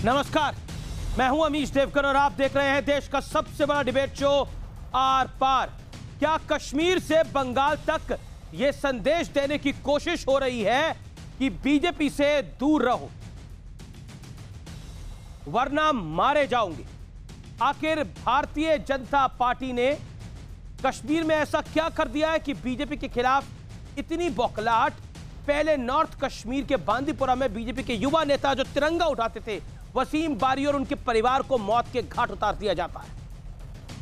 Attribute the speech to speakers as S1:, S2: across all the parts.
S1: नमस्कार, मैं हूं अमीश देवकर और आप देख रहे हैं देश का सबसे बड़ा डिबेट शो आर पार। क्या कश्मीर से बंगाल तक यह संदेश देने की कोशिश हो रही है कि बीजेपी से दूर रहो वरना मारे जाओगे? आखिर भारतीय जनता पार्टी ने कश्मीर में ऐसा क्या कर दिया है कि बीजेपी के खिलाफ इतनी बौखलाहट? पहले नॉर्थ कश्मीर के बांदीपुरा में बीजेपी के युवा नेता जो तिरंगा उठाते थे, वसीम बारी और उनके परिवार को मौत के घाट उतार दिया जाता है।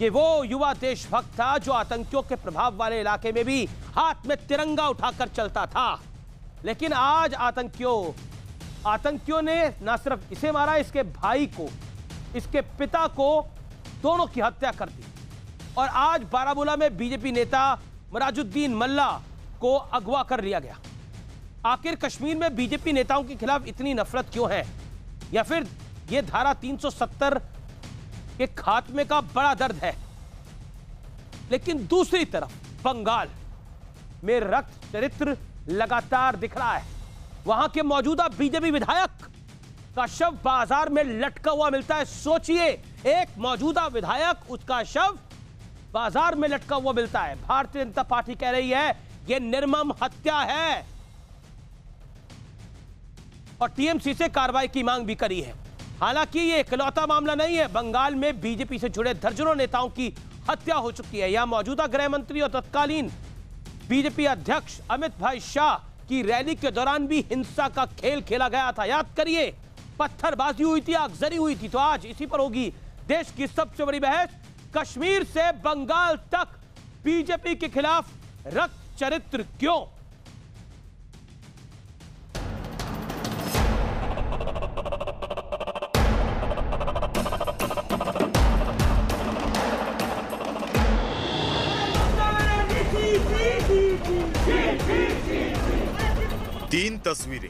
S1: ये वो युवा देशभक्त था जो आतंकियों के प्रभाव वाले इलाके में भी हाथ में तिरंगा उठाकर चलता था। लेकिन आज आतंकियों ने न सिर्फ इसे मारा, इसके भाई को, इसके पिता को, दोनों की हत्या कर दी। और आज बारामूला में बीजेपी नेता मिराजुद्दीन मल्ला को अगवा कर लिया गया। आखिर कश्मीर में बीजेपी नेताओं के खिलाफ इतनी नफरत क्यों है? या फिर यह धारा 370 के खात्मे का बड़ा दर्द है? लेकिन दूसरी तरफ बंगाल में रक्त चरित्र लगातार दिख रहा है। वहां के मौजूदा बीजेपी विधायक का शव बाजार में लटका हुआ मिलता है। सोचिए, एक मौजूदा विधायक, उसका शव बाजार में लटका हुआ मिलता है। भारतीय जनता पार्टी कह रही है यह निर्मम हत्या है और टीएमसी से कार्रवाई की मांग भी करी है। हालांकि यह इकलौता मामला नहीं है। बंगाल में बीजेपी से जुड़े दर्जनों नेताओं की हत्या हो चुकी है। यहां मौजूदा गृह मंत्री और तत्कालीन बीजेपी अध्यक्ष अमित भाई शाह की रैली के दौरान भी हिंसा का खेल खेला गया था। याद करिए, पत्थरबाजी हुई थी, आगजनी हुई थी। तो आज इसी पर होगी देश की सबसे बड़ी बहस। कश्मीर से बंगाल तक बीजेपी के खिलाफ रक्त चरित्र क्यों?
S2: तीन तस्वीरें,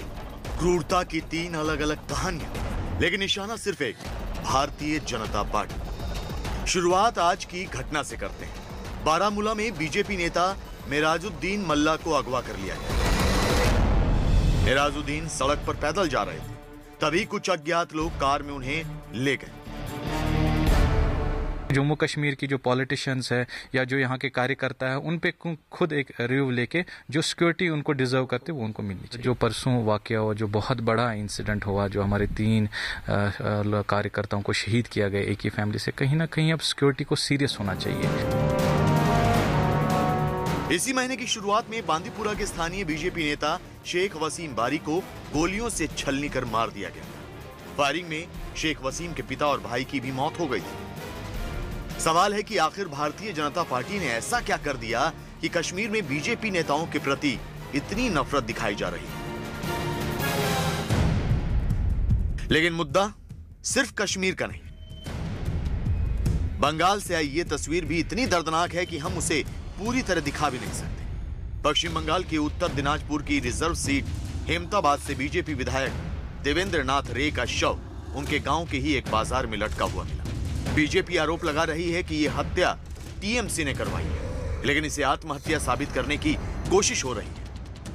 S2: क्रूरता की तीन अलग अलग कहानियां, लेकिन निशाना सिर्फ एक, भारतीय जनता पार्टी। शुरुआत आज की घटना से करते हैं। बारामूला में बीजेपी नेता मिराजुद्दीन मल्ला को अगवा कर लिया गया। मिराजुद्दीन सड़क पर पैदल जा रहे थे, तभी कुछ अज्ञात लोग कार में उन्हें ले गए।
S3: जम्मू कश्मीर की जो पॉलिटिशियंस है या जो यहाँ के कार्यकर्ता है, उन पे खुद एक रिव्यू लेके जो सिक्योरिटी उनको डिजर्व करते वो उनको मिलनी चाहिए। जो परसों वाकया हुआ, जो बहुत बड़ा इंसिडेंट हुआ, जो हमारे 3 कार्यकर्ताओं को शहीद किया गया एक ही फैमिली से, कहीं ना कहीं अब सिक्योरिटी को सीरियस होना चाहिए।
S2: इसी महीने की शुरुआत में बांदीपुरा के स्थानीय बीजेपी नेता शेख वसीम बारी को गोलियों से छलनी कर मार दिया गया। फायरिंग में शेख वसीम के पिता और भाई की भी मौत हो गई थी। सवाल है कि आखिर भारतीय जनता पार्टी ने ऐसा क्या कर दिया कि कश्मीर में बीजेपी नेताओं के प्रति इतनी नफरत दिखाई जा रही है। लेकिन मुद्दा सिर्फ कश्मीर का नहीं। बंगाल से आई ये तस्वीर भी इतनी दर्दनाक है कि हम उसे पूरी तरह दिखा भी नहीं सकते। पश्चिम बंगाल के उत्तर दिनाजपुर की रिजर्व सीट हेमताबाद से बीजेपी विधायक देवेंद्र नाथ रे का शव उनके गांव के ही एक बाजार में लटका हुआ मिला। बीजेपी आरोप लगा रही है कि यह हत्या टीएमसी ने करवाई है, लेकिन इसे आत्महत्या साबित करने की कोशिश हो रही है।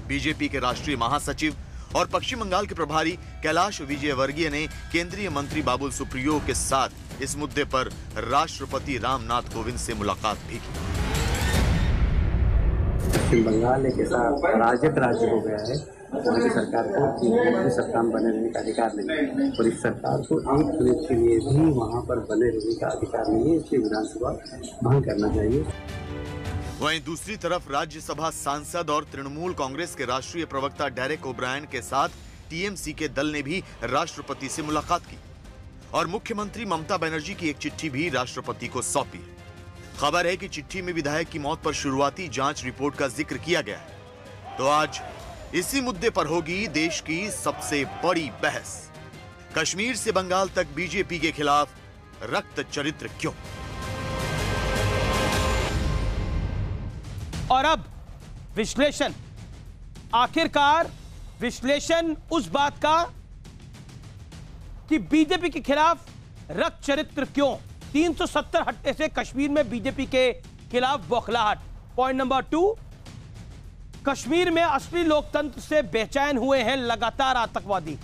S2: बीजेपी के राष्ट्रीय महासचिव और पश्चिम बंगाल के प्रभारी कैलाश विजयवर्गीय ने केंद्रीय मंत्री बाबुल सुप्रियो के साथ इस मुद्दे पर राष्ट्रपति रामनाथ कोविंद से मुलाकात भी की।
S4: पश्चिम बंगाल एक ऐसा अराजक राज्य हो गया है वहाँ की सरकार को सत्ता में बने रहने का अधिकार नहीं है और इस सरकार को एक मिनट के लिए भी वहाँ पर बने रहने का अधिकार नहीं है। इसलिए विधानसभा भंग करना चाहिए।
S2: वहीं दूसरी तरफ राज्यसभा सांसद और तृणमूल कांग्रेस के राष्ट्रीय प्रवक्ता डेरेक ओब्रायन के साथ टीएमसी के दल ने भी राष्ट्रपति से मुलाकात की और मुख्यमंत्री ममता बनर्जी की एक चिट्ठी भी राष्ट्रपति को सौंपी। खबर है कि चिट्ठी में विधायक की मौत पर शुरुआती जांच रिपोर्ट का जिक्र किया गया है। तो आज इसी मुद्दे पर होगी देश की सबसे बड़ी बहस। कश्मीर से बंगाल तक बीजेपी के खिलाफ रक्त चरित्र क्यों?
S1: और अब विश्लेषण, आखिरकार विश्लेषण उस बात का कि बीजेपी के खिलाफ रक्त चरित्र क्यों। 370 हत्या से कश्मीर में बीजेपी के खिलाफ बौखलाहट। पॉइंट नंबर 2, कश्मीर में असली लोकतंत्र से बेचैन हुए हैं लगातार आतंकवादी।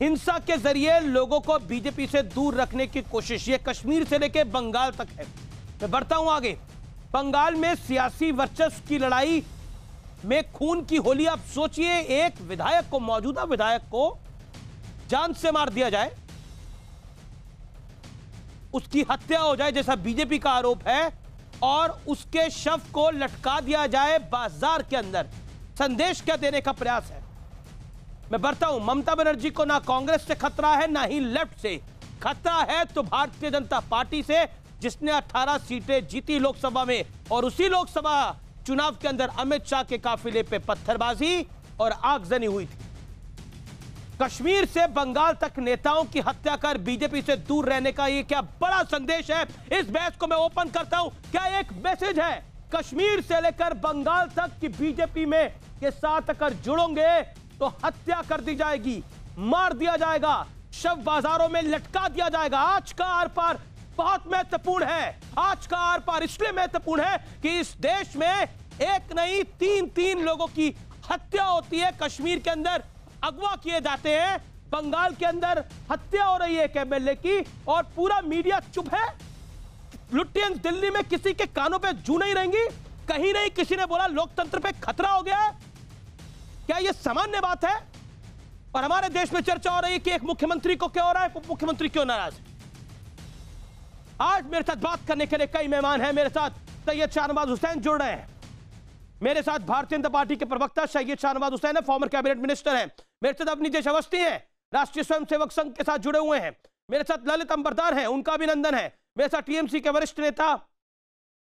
S1: हिंसा के जरिए लोगों को बीजेपी से दूर रखने की कोशिश, ये कश्मीर से लेकर बंगाल तक है। मैं बढ़ता हूं आगे। बंगाल में सियासी वर्चस्व की लड़ाई में खून की होली। आप सोचिए, एक विधायक को, मौजूदा विधायक को जान से मार दिया जाए, उसकी हत्या हो जाए जैसा बीजेपी का आरोप है, और उसके शव को लटका दिया जाए बाजार के अंदर। संदेश क्या देने का प्रयास है? मैं बढ़ता हूं। ममता बनर्जी को ना कांग्रेस से खतरा है, ना ही लेफ्ट से खतरा है, तो भारतीय जनता पार्टी से, जिसने 18 सीटें जीती लोकसभा में, और उसी लोकसभा चुनाव के अंदर अमित शाह के काफिले पे पत्थरबाजी और आगजनी हुई थी। कश्मीर से बंगाल तक नेताओं की हत्या कर बीजेपी से दूर रहने का ये क्या बड़ा संदेश है? इस बहस को मैं ओपन करता हूं। क्या एक मैसेज है कश्मीर से लेकर बंगाल तक कि बीजेपी में के साथ अगर जुड़ोगे तो हत्या कर दी जाएगी, मार दिया जाएगा, शव बाजारों में लटका दिया जाएगा? आज का आर पार बहुत महत्वपूर्ण है। आज का आर पार इसलिए महत्वपूर्ण है कि इस देश में एक नहीं 3 लोगों की हत्या होती है। कश्मीर के अंदर अगवा किए जाते हैं, बंगाल के अंदर हत्या हो रही है एक एमएलए की, और पूरा मीडिया चुप है। लुटियंस दिल्ली में किसी के कानों पे जू नहीं रहेंगी। कहीं नहीं किसी ने बोला लोकतंत्र पे खतरा हो गया है। क्या यह सामान्य बात है? और हमारे देश में चर्चा हो रही है कि एक मुख्यमंत्री को क्या हो रहा है, मुख्यमंत्री क्यों नाराज है। आज मेरे साथ बात करने के लिए कई मेहमान हैं। मेरे साथ सैयद शाहनवाज हुसैन जुड़ रहे हैं। मेरे साथ भारतीय जनता पार्टी के प्रवक्ता सैयद शाहनवाज हुसैन है, फॉर्मर कैबिनेट मिनिस्टर हैं। मेरे साथ अवनीश अवस्थी हैं, राष्ट्रीय स्वयंसेवक संघ के साथ जुड़े हुए हैं। मेरे साथ ललित अंबरदार हैं, उनका अभिनंदन है। मेरे साथ टीएमसी के वरिष्ठ नेता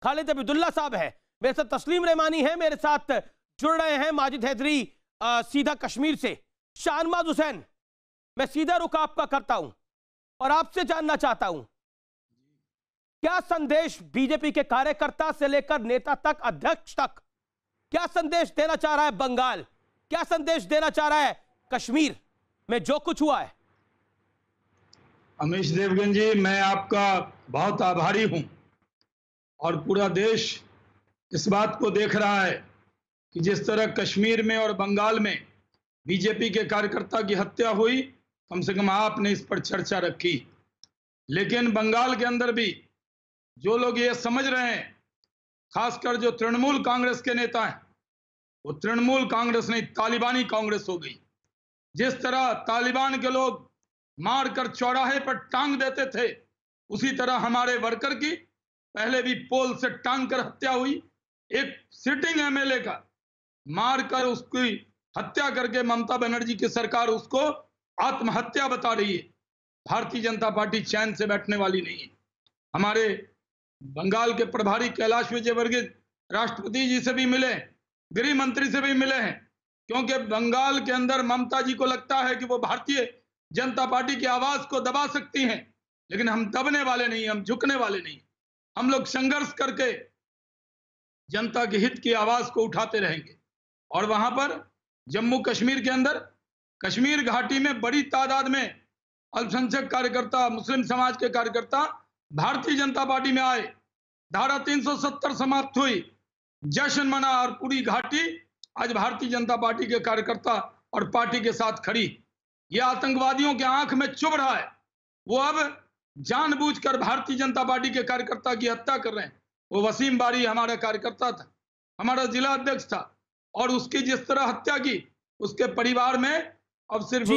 S1: खालिद अब्दुल्ला साहब हैं। मेरे साथ तस्लीम रहमानी है, मेरे साथ जुड़ रहे हैं माजिद हैदरी सीधा कश्मीर से। शाहनवाज हुसैन, मैं सीधा रुख आपका करता हूं और आपसे जानना चाहता हूं, क्या संदेश बीजेपी के कार्यकर्ता से लेकर नेता तक, अध्यक्ष तक, क्या संदेश देना चाह रहा है बंगाल? क्या संदेश देना चाह रहा है कश्मीर में जो कुछ हुआ है?
S5: अमीश देवगन जी, मैं आपका बहुत आभारी हूं, और पूरा देश इस बात को देख रहा है कि जिस तरह कश्मीर में और बंगाल में बीजेपी के कार्यकर्ता की हत्या हुई, कम से कम आपने इस पर चर्चा रखी। लेकिन बंगाल के अंदर भी जो लोग ये समझ रहे हैं, खासकर जो तृणमूल कांग्रेस के नेता हैं, वो तृणमूल कांग्रेस नहीं तालिबानी कांग्रेस हो गई। जिस तरह तालिबान के लोग मारकर चौराहे पर टांग देते थे, उसी तरह हमारे वर्कर की पहले भी पोल से टांग कर हत्या हुई। एक सिटिंग एमएलए का मारकर उसकी हत्या करके ममता बनर्जी की सरकार उसको आत्महत्या बता रही है। भारतीय जनता पार्टी चैन से बैठने वाली नहीं है। हमारे बंगाल के प्रभारी कैलाश विजयवर्गीय राष्ट्रपति जी से भी मिले, गृह मंत्री से भी मिले हैं, क्योंकि बंगाल के अंदर ममता जी को लगता है कि वो भारतीय जनता पार्टी की आवाज को दबा सकती हैं। लेकिन हम दबने वाले नहीं, हम झुकने वाले नहीं। हम लोग संघर्ष करके जनता के हित की आवाज को उठाते रहेंगे। और वहां पर जम्मू कश्मीर के अंदर, कश्मीर घाटी में बड़ी तादाद में अल्पसंख्यक कार्यकर्ता, मुस्लिम समाज के कार्यकर्ता भारतीय जनता पार्टी में आए। धारा 370 समाप्त हुई, जश्न मना, और पूरी घाटी आज भारतीय जनता पार्टी के कार्यकर्ता और पार्टी के साथ खड़ी। यह आतंकवादियों के आंख में चुभ रहा है। वो अब जानबूझकर भारतीय जनता पार्टी के कार्यकर्ता की हत्या कर रहे हैं। वो वसीम बारी हमारा कार्यकर्ता था, हमारा जिला अध्यक्ष था, और उसकी जिस तरह हत्या की, उसके परिवार में अब सिर्फ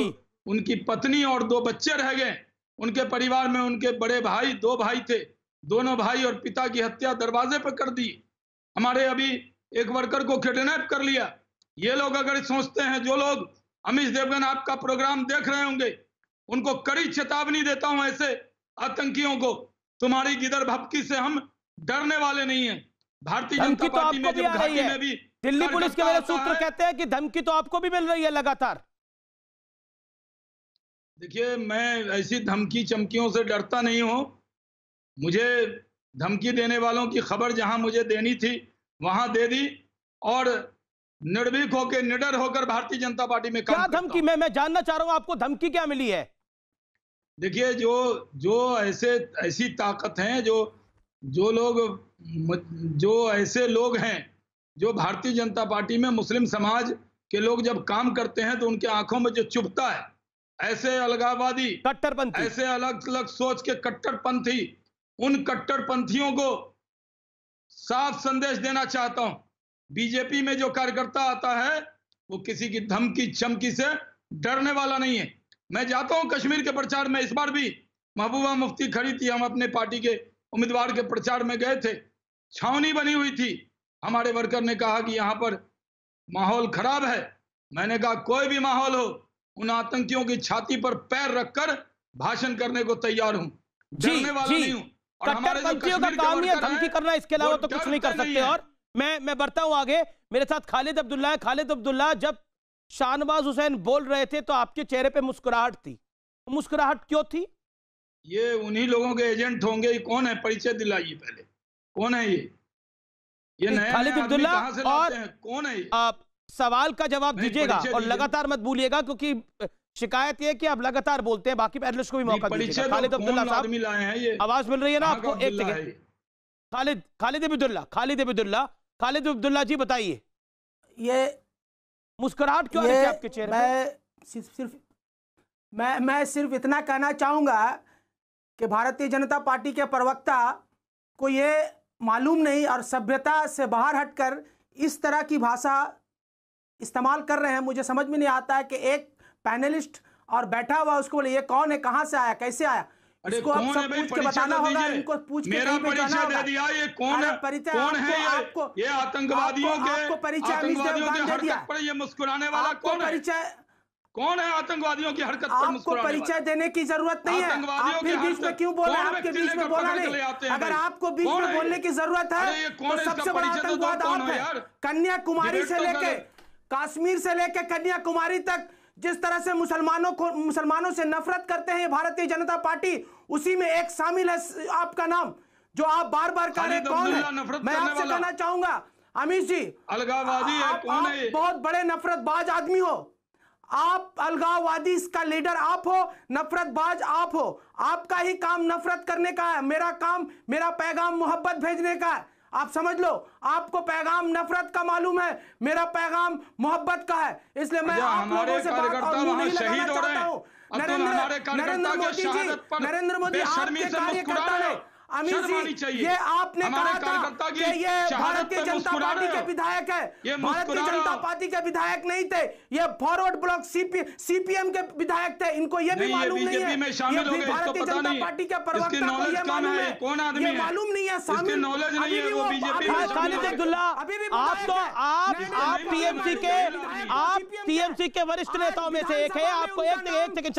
S5: उनकी पत्नी और 2 बच्चे रह गए। उनके परिवार में उनके बड़े भाई, 2 भाई थे, दोनों भाई और पिता की हत्या दरवाजे पर कर दी। हमारे अभी एक वर्कर को किडनैप कर लिया। ये लोग अगर सोचते हैं, जो लोग अमीश देवगन आपका प्रोग्राम देख रहे होंगे, उनको कड़ी चेतावनी देता हूं, ऐसे आतंकियों को, तुम्हारी गिदर भपकी से हम डरने वाले नहीं है। भारतीय जनता पार्टी में जब घाटी में भी
S1: दिल्ली पुलिस के मेरे सूत्र कहते हैं कि धमकी तो आपको भी मिल रही है लगातार।
S5: देखिए, मैं ऐसी धमकी चमकियों से डरता नहीं हूं। मुझे धमकी देने वालों की खबर जहां मुझे देनी थी वहां दे दी, और निर्भीक होकर, निडर होकर भारतीय जनता पार्टी में काम करता हूं।
S1: धमकी? मैं जानना चाह रहा हूं आपको धमकी क्या मिली है?
S5: देखिए, जो ऐसी ताकत हैं, जो ऐसे लोग हैं, जो भारतीय जनता पार्टी में मुस्लिम समाज के लोग जब काम करते हैं तो उनके आंखों में जो चुभता है, ऐसे अलगाववादी,
S1: कट्टरपंथी,
S5: ऐसे अलग अलग सोच के कट्टरपंथी, उन कट्टरपंथियों को साफ संदेश देना चाहता हूं। बीजेपी में जो कार्यकर्ता आता है वो किसी की धमकी चमकी से डरने वाला नहीं है। मैं जाता हूं कश्मीर के प्रचार में, इस बार भी महबूबा मुफ्ती खड़ी थी, हम अपने पार्टी के उम्मीदवार के प्रचार में गए थे, छावनी बनी हुई थी। हमारे वर्कर ने कहा कि यहाँ पर माहौल खराब है। मैंने कहा कोई भी माहौल हो, उन आतंकियों की छाती पर पैर रखकर भाषण करने को तैयार हूं, डरने वाला नहीं हूं। और हमारे जो कश्मीर के
S1: काम है धमकी करना, इसके अलावा तो कुछ नहीं कर सकते। और मैं बढ़ता हूं आगे, मेरे साथ खालिद अब्दुल्ला है। खालिद अब्दुल्ला, जब शाहनवाज हुसैन बोल रहे थे तो आपके चेहरे पे मुस्कुराहट थी, मुस्कुराहट क्यों थी?
S5: ये उन्हीं लोगों के एजेंट होंगे। कौन है, परिचय दिलाइए पहले, कौन है ये नए
S1: खालिद अब्दुल्ला? और
S5: कौन है?
S1: आप सवाल का जवाब दीजिएगा और लगातार मत भूलिएगा, क्योंकि शिकायत ये कि आप लगातार बोलते हैं, बाकी पैनलिस्ट को भी मौका दीजिएगा। खालिद अब्दुल्ला साहब, आवाज मिल रही है ना आपको? एक सेकंड, खालिद अब्दुल्ला जी बताइए,
S6: ये
S1: मुस्कुराहट क्यों है आपके चेहरे पे?
S6: मैं सिर्फ इतना कहना चाहूंगा कि भारतीय जनता पार्टी के प्रवक्ता को ये मालूम नहीं और सभ्यता से बाहर हटकर इस तरह की भाषा इस्तेमाल कर रहे हैं। मुझे समझ में नहीं आता है कि एक पैनलिस्ट और बैठा हुआ उसको बोले ये कौन है, कहां से आया, कैसे आया? इसको अब सब पूछ के बताना होगा, इनको पूछ के
S5: मेरा परिचय दे दिया। ये कौन है?
S6: परिचय
S5: कौन है
S6: आपको?
S5: ये आतंकवादियों के,
S6: आपको परिचय
S5: आतंकवादियों की हरकत पर ये मुस्कुराने वाला कौन है?
S6: परिचय
S5: कौन है? आतंकवादियों की हरकत पर
S6: आपको परिचय देने की जरूरत नहीं है। आप भी बीच में क्यों बोल रहे हैं? आपके बीच में बोला नहीं। अगर आपको बीच में बोलने की जरूरत है तो सबसे बड़ा आतंकवाद आप है। कन्याकुमारी से लेके कश्मीर से लेकर कन्याकुमारी तक जिस तरह से मुसलमानों से नफरत करते हैं भारतीय जनता पार्टी, उसी में एक शामिल है आपका नाम, जो आप बार बार कह रहे हैं कौन है? मैं आपसे कहना चाहूंगा अमित जी,
S5: अलगाववादी है, कौन है?
S6: बहुत बड़े नफरतबाज आदमी हो आप, अलगाववादी इसका लीडर आप हो, नफरतबाज आप हो। आपका ही काम नफरत करने का है, मेरा काम, मेरा पैगाम मोहब्बत भेजने का है। आप समझ लो, आपको पैगाम नफरत का मालूम है, मेरा पैगाम मोहब्बत का है। इसलिए मैं आप लोगों से बात और मुंह नहीं लगाना चाहता हूं। नरेंद्र मोदी जी, नरेंद्र मोदी आपके कार्यकर्ता ने, अमित जी, ये आपने कहा था कि ये भारतीय जनता पार्टी के विधायक है। भारतीय जनता पार्टी के विधायक नहीं थे, ये फॉरवर्ड ब्लॉक सीपीएम के विधायक थे। इनको ये भी मालूम नहीं है, ये भी भारतीय जनता पार्टी के प्रवक्ता को ये मालूम है, ये मालूम नहीं है, शामिल अभी भी वो
S1: खालिद अब्दुल्ला, आप टीएमसी के वरिष्ठ नेताओं में से एक है। आपको एक सेकंड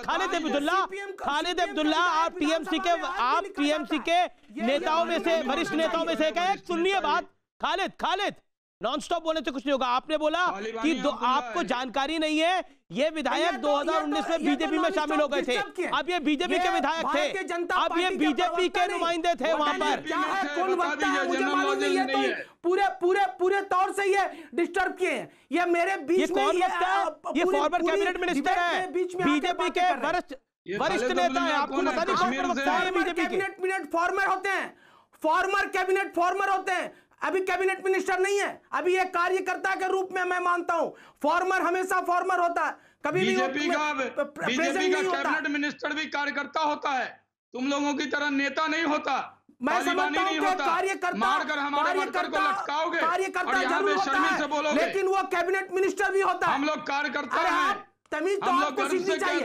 S1: खालिद अब्दुल्ला, आप टीएमसी के नेताओं में से, वरिष्ठ नेताओं में से एक है। सुनिए बात, खालिद नॉन स्टॉप बोलने से कुछ नहीं होगा। आपने बोला कि आपको जानकारी नहीं है, ये विधायक 2019 में बीजेपी में शामिल हो गए थे। अब ये बीजेपी के विधायक थे, अब ये बीजेपी के नुमाइंदे थे वहां पर।
S6: कौन वक्ता है मुझे मालूम नहीं है, तो पूरे तौर से ये डिस्टर्ब किए हैं। ये मेरे बीच में
S1: कौन वक्ता है? ये फॉर्मर कैबिनेट मिनिस्टर है, बीजेपी के वरिष्ठ नेता है। आपको पता नहीं कौन वक्ता है बीजेपी के?
S6: कैबिनेट फॉर्मर होते हैं, फॉर्मर कैबिनेट फॉर्मर होते हैं, अभी कैबिनेट मिनिस्टर नहीं है। अभी एक कार्यकर्ता के रूप में मैं मानता हूं, फॉर्मर हमेशा फॉर्मर होता है, कभी भी
S5: बीजेपी का कैबिनेट मिनिस्टर भी कार्यकर्ता होता है, तुम लोगों की तरह नेता नहीं होता।
S6: मैं समझता हूं कि कार्यकर्ता जरूर होता है, लेकिन वो कैबिनेट मिनिस्टर भी होता है।
S5: हम लोग कार्यकर्ता हैं,
S6: तमीज तो आपको सीखनी चाहिए,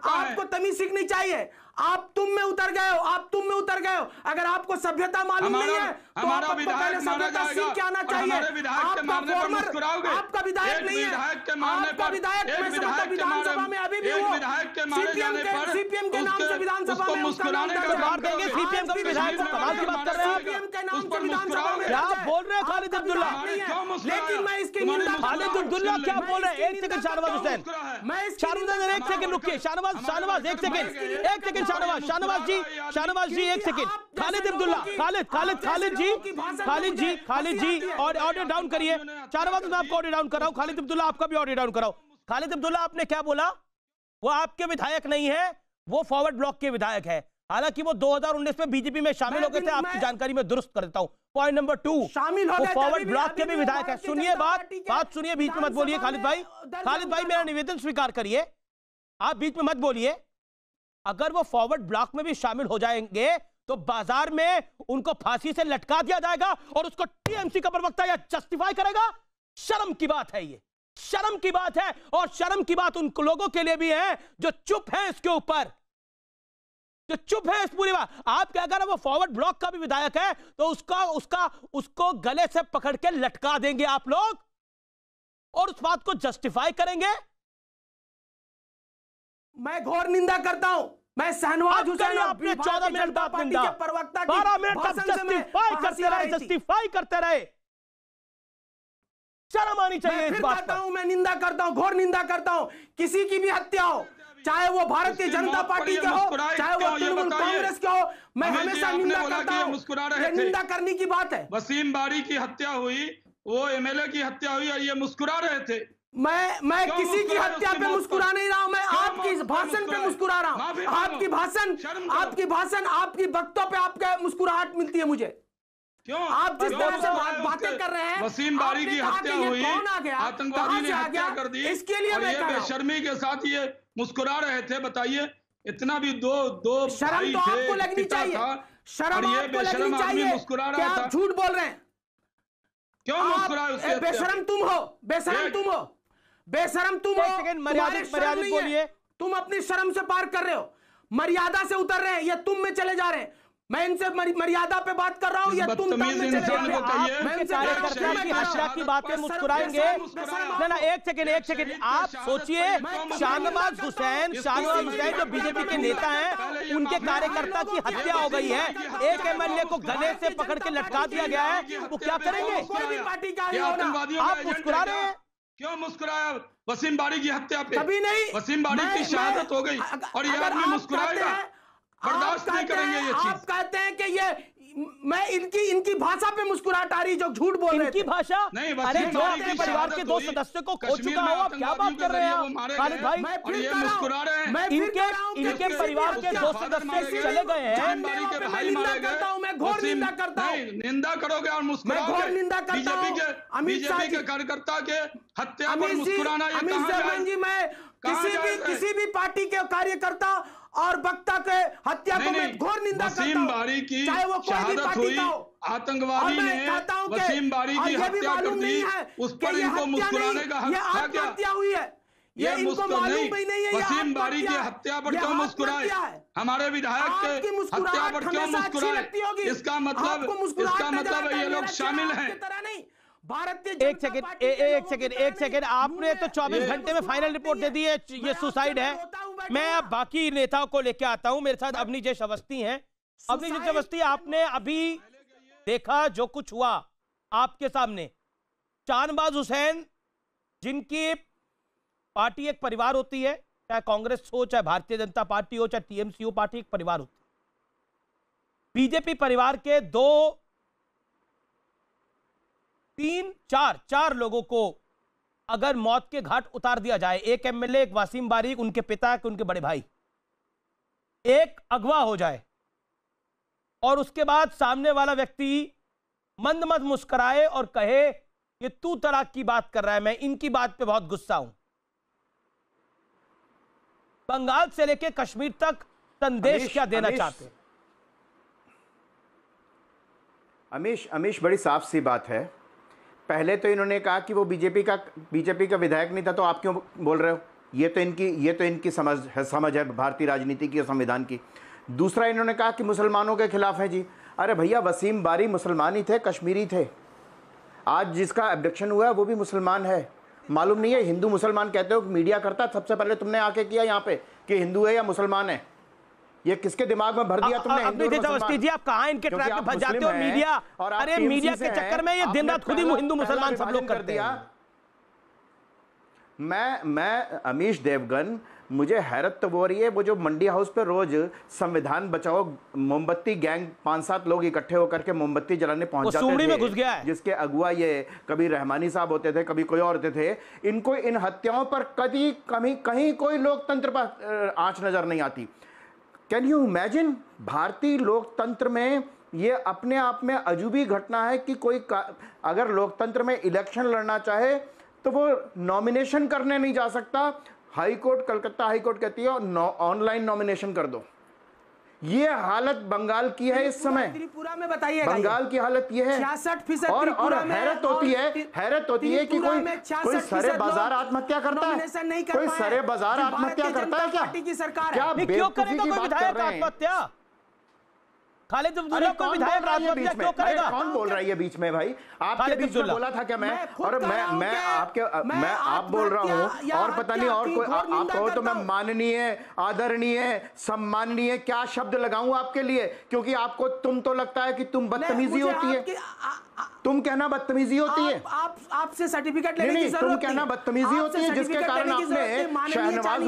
S6: आपको तमीज सीखनी चाहिए। आप तुम में उतर गए हो, अगर आपको सभ्यता मालूम नहीं है तो
S5: हमारा विधायक मारा जाएगा,
S6: क्या आना चाहिए? आपका विधायक नहीं है, आपका विधायक मैं समझता विधानसभा में अभी भी वो सीपीएम के नाम से विधानसभा में
S1: मुस्कुराने का बात करेंगे। सीपीएम का भी विधायक कमाल की बात कर रहे हैं,
S6: सीपीएम के नाम से विधानसभा में
S1: क्या बोल रहे हैं खालिद अब्दुल्ला?
S6: लेकिन मैं इसकी निंदा,
S1: खालिद अब्दुल्ला क्या बोल रहे हैं? एक सेकंड शाहनवाज हुसैन, एक सेकंड रुकिए, शाहनवाज एक सेकंड, शाहनवाज जी एक सेकंड। खालिद अब्दुल्ला, खालिद जी ऑडियो डाउन करिए। शाहनवाज मैं आपको ऑडियो डाउन कर रहा हूं, खालिद अब्दुल्ला आपका भी ऑडियो डाउन कराओ। खालिद अब्दुल्ला आपने क्या बोला? वो आपके विधायक नहीं है, वो फॉरवर्ड ब्लॉक के विधायक है। हालांकि वो 2019 में बीजेपी में शामिल हो गए थे। आपकी जानकारी में दुरुस्त कर देता हूं, पॉइंट नंबर 2,
S6: शामिल हो
S1: वो
S6: गए
S1: फॉरवर्ड ब्लॉक के भी विधायक है।
S6: भारतीय
S1: सुनिए
S6: जनता
S1: बात
S6: पार्टी के
S1: बात सुनिए, बीच में मत बोलिए खालिद भाई। खालिद भाई मेरा निवेदन स्वीकार करिए, आप बीच में मत बोलिए। अगर वो फॉरवर्ड ब्लॉक में भी शामिल हो जाएंगे तो बाजार में उनको फांसी से लटका दिया जाएगा और उसको टीएमसी का प्रवक्ता या जस्टिफाई करेगा। शर्म की बात है, ये शर्म की बात है। और शर्म की बात उन लोगों के लिए भी है जो चुप है इसके ऊपर, जो चुप है इस पूरी बात। आप क्या अगर वो फॉरवर्ड ब्लॉक का भी विधायक है तो उसको गले से पकड़ के लटका देंगे आप लोग और उस बात को जस्टिफाई करेंगे।
S6: मैं घोर निंदा करता हूं। मैं शहनवाज हुसैन
S1: आपने 14 मिनट बाद निंदा, 12 मिनट तक जस्टिफाई करते रहे। शर्म आनी चाहिए इस बात पर।
S6: मैं निंदा करता हूं, घोर निंदा करता हूं। किसी की भी हत्या हो, चाहे वो भारतीय जनता पार्टी के हो, चाहे वो तृणमूल कांग्रेस के हो, मैं हमेशा निंदा करता हूं। ये निंदा करने की बात है।
S5: वसीम बारी की हत्या हुई, वो एमएलए की हत्या हुई और ये मुस्कुरा रहे थे।
S6: मैं किसी की हत्या पे मुस्कुरा नहीं रहा हूं, मैं आपकी भाषण पे मुस्कुरा रहा हूं। आपकी भाषण आपकी वक्तों पे आपके मुस्कुराहट मिलती है मुझे।
S5: क्यों
S6: आप जिस तरह से बातें कर रहे हैं,
S5: वसीम बारी की हत्या हुई,
S6: कौन आ गया,
S5: आतंकवादी ने हत्या कर दी,
S6: इसके लिए मैं
S5: बेशर्मी के साथ ये मुस्कुरा रहे थे। बताइए, इतना भी दो
S6: शर्म तो आपको लगनी चाहिए, शर्म आपको लगनी चाहिए।
S5: मुस्कुरा
S6: क्या
S5: रहा था,
S6: आप झूठ बोल रहे हैं?
S5: क्यों मुस्कुराए उसके?
S6: बेशरम तुम हो, बेशरम तुम हो, बेशरम तुम हो।
S1: मर्यादित बोलिए।
S6: तुम अपनी शर्म से पार कर रहे हो, मर्यादा से उतर रहे हैं, ये तुम में चले जा रहे हैं। मैं इनसे मर्यादा पे बात कर रहा हूं, या तुम में चले जा रहे हो।
S1: मैं कार्यकर्ता की हत्या की बातें मुस्कुराएंगे ना? एक सेकंड आप सोचिए, शाहनवाज हुसैन जो बीजेपी के नेता हैं, उनके कार्यकर्ता की हत्या हो गई है, एक एमएलए को गले से पकड़ के लटका दिया गया है, वो क्या करेंगे? आप मुस्कुरा रहे हैं।
S5: क्यों मुस्कुराया? वसीम बारी की हत्या पे
S6: कभी नहीं।
S5: वसीम बारी की शहादत हो गई और ये आदमी मुस्कुराएगा? बर्दाश्त नहीं करेंगे ये चीज।
S6: आप कहते हैं कि ये मैं इनकी भाषा पे मुस्कुराहट आ रही, जो झूठ बोल रहे थे।
S1: इनकी भाषा?
S5: नहीं,
S1: अरे जो अपने परिवार के 2 सदस्यों को खो चुका हो, आप क्या बात कर रहे हैं खालिद भाई?
S5: और ये मुस्कुरा रहे हैं।
S1: इनके परिवार के 2 सदस्य चले गए हैं।
S5: भाई मारे गए।
S6: मैं घोर निंदा करता हूं।
S5: निंदा करोगे और मुस्कुराओगे? बीजेपी के कार्यकर्ता के हत्या पर मुस्कुराना, ये कहां
S6: जी? मैं किसी भी पार्टी के कार्यकर्ता और वक्ता के हत्या को मैं घोर निंदा करता हूं।
S5: वसीम बारी की
S6: चाहे वो कोई भी पार्टी का हो,
S5: आतंकवादी ने वसीम बारी की हत्या कर दी, उस पर इनको मुस्कुराने का हक क्या?
S6: हत्या हुई है, ये इनको मालूम भी नहीं है।
S5: वसीम बारी की हत्या पर क्यों मुस्कुराए? हमारे विधायक के हत्या पर क्यों मुस्कुराए? इसका मतलब ये लोग शामिल हैं।
S1: एक सेकंड आपने तो 24 घंटे में फाइनल रिपोर्ट दे दी है, ये सुसाइड है। मैं अब बाकी नेताओं को लेकर आता हूं। मेरे साथ अवनीश अवस्थी हैं। अवनीश अवस्थी, आपने अभी देखा जो कुछ हुआ आपके सामने। शाहनवाज हुसैन, जिनकी पार्टी एक परिवार होती है, चाहे कांग्रेस हो, चाहे भारतीय जनता पार्टी हो, चाहे टीएमसी हो, पार्टी एक परिवार होती है। बीजेपी परिवार के 2, 3, 4 लोगों को अगर मौत के घाट उतार दिया जाए, एक एमएलए, एक वसीम बारी, उनके पिता, उनके बड़े भाई, एक अगवा हो जाए और उसके बाद सामने वाला व्यक्ति मंद मंद मुस्कुराए और कहे ये तू तड़ाक की बात कर रहा है, मैं इनकी बात पे बहुत गुस्सा हूं। बंगाल से लेकर कश्मीर तक संदेश क्या देना चाहते हैं?
S7: अमीश, बड़ी साफ सी बात है। पहले तो इन्होंने कहा कि वो बीजेपी का विधायक नहीं था, तो आप क्यों बोल रहे हो? ये तो इनकी समझ है भारतीय राजनीति की और संविधान की। दूसरा, इन्होंने कहा कि मुसलमानों के खिलाफ है जी। अरे भैया, वसीम बारी मुसलमान ही थे, कश्मीरी थे। आज जिसका एब्डक्शन हुआ है वो भी मुसलमान है। मालूम नहीं है? हिंदू मुसलमान कहते हो, मीडिया करता सबसे पहले तुमने आके किया यहाँ पे कि हिंदू है या मुसलमान है। ये किसके दिमाग में भर दिया तुमने?
S1: अवनीश जी, आप कहाँ इनके ट्रैप में फंस जाते हो? मीडिया, अरे मीडिया के चक्कर में ये दिन रात खुद ही हिंदू मुसलमान सब लोग करते हैं।
S7: मैं अमीश देवगन, मुझे हैरत तो हो रही है, वो जो मंडी हाउस पे रोज संविधान बचाओ मोमबत्ती गैंग 5-7 लोग इकट्ठे होकर के मोमबत्ती जलाने पहुंच जाते थे,
S1: में घुस गया है।
S7: जिसके अगुआ ये कभी रहमानी साहब होते थे, कभी कोई और होते थे। इनको इन हत्याओं पर कहीं कोई लोकतंत्र पर आंच नजर नहीं आती। Can you imagine? भारतीय लोकतंत्र में ये अपने आप में अजूबी घटना है कि कोई अगर लोकतंत्र में इलेक्शन लड़ना चाहे तो वो नॉमिनेशन करने नहीं जा सकता। High court, Calcutta high court कहती है ऑनलाइन नॉमिनेशन कर दो। ये हालत बंगाल की है इस समय।
S6: त्रिपुरा में बताइए,
S7: बंगाल की हालत ये है।
S6: 66%
S7: और हैरत होती है कि कोई सरे बाजार आत्महत्या करता है? कोई सरे बाजार आत्महत्या करता है क्या?
S1: क्या क्यों करेगा कोई विधायक आत्महत्या? खालिद अब्दुल्ला को विधायक आत्महत्या क्यों करेगा?
S7: कौन बोल रहा है ये बीच में भाई? आपके बीच में बोला था क्या मैं? और मैं आप बोल रहा हूँ और पता नहीं और कोई आप कहो तो मैं माननीय, आदरणीय, सम्माननीय क्या शब्द लगाऊं आपके लिए, क्योंकि आपको तुम तो लगता है कि तुम बदतमीजी होती है। तुम कहना बदतमीजी होती है।
S6: आपसे सर्टिफिकेट लेने की जरूरत
S7: तुम कहना बदतमीजी होती है, जिसके कारण आपने शहनवाज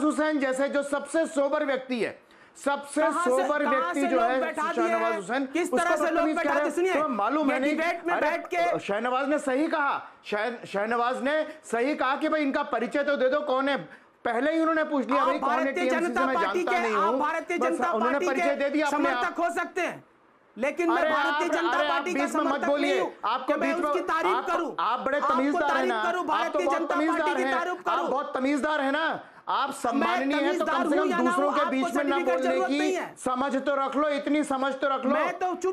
S7: हुसैन जैसे जो सबसे सोबर व्यक्ति है, सबसे सोबर व्यक्ति जो है शहनवाज हुसैन,
S6: किस तरह से लोग बैठाते? सुनिए,
S7: तो मालूम है नहीं।
S6: डिबेट में बैठ के
S7: शहनवाज ने सही कहा, शहनवाज ने सही कहा कि भाई इनका परिचय तो दे दो, कौन है। पहले ही उन्होंने पूछ लिया भाई कौन है टीएमसी से, मैं जानता नहीं हूं।
S6: भारतीय जनता पार्टी
S7: परिचय दे दिया,
S6: समर्थक हो सकते हैं, लेकिन मैं भारतीय जनता पार्टी का समर्थक नहीं हूं।
S7: आपको बीच में
S6: तारीफ करूं,
S7: आप बड़े तमीजदार हैं ना,
S6: भारतीय जनता पार्टी की तारीफ करूं।
S7: आप बहुत तमीजदार है ना, आप सम्माननीय हैं तो कम से कम दूसरों के बीच में ना बोलने की समझ तो रख लो, इतनी समझ तो रख लो,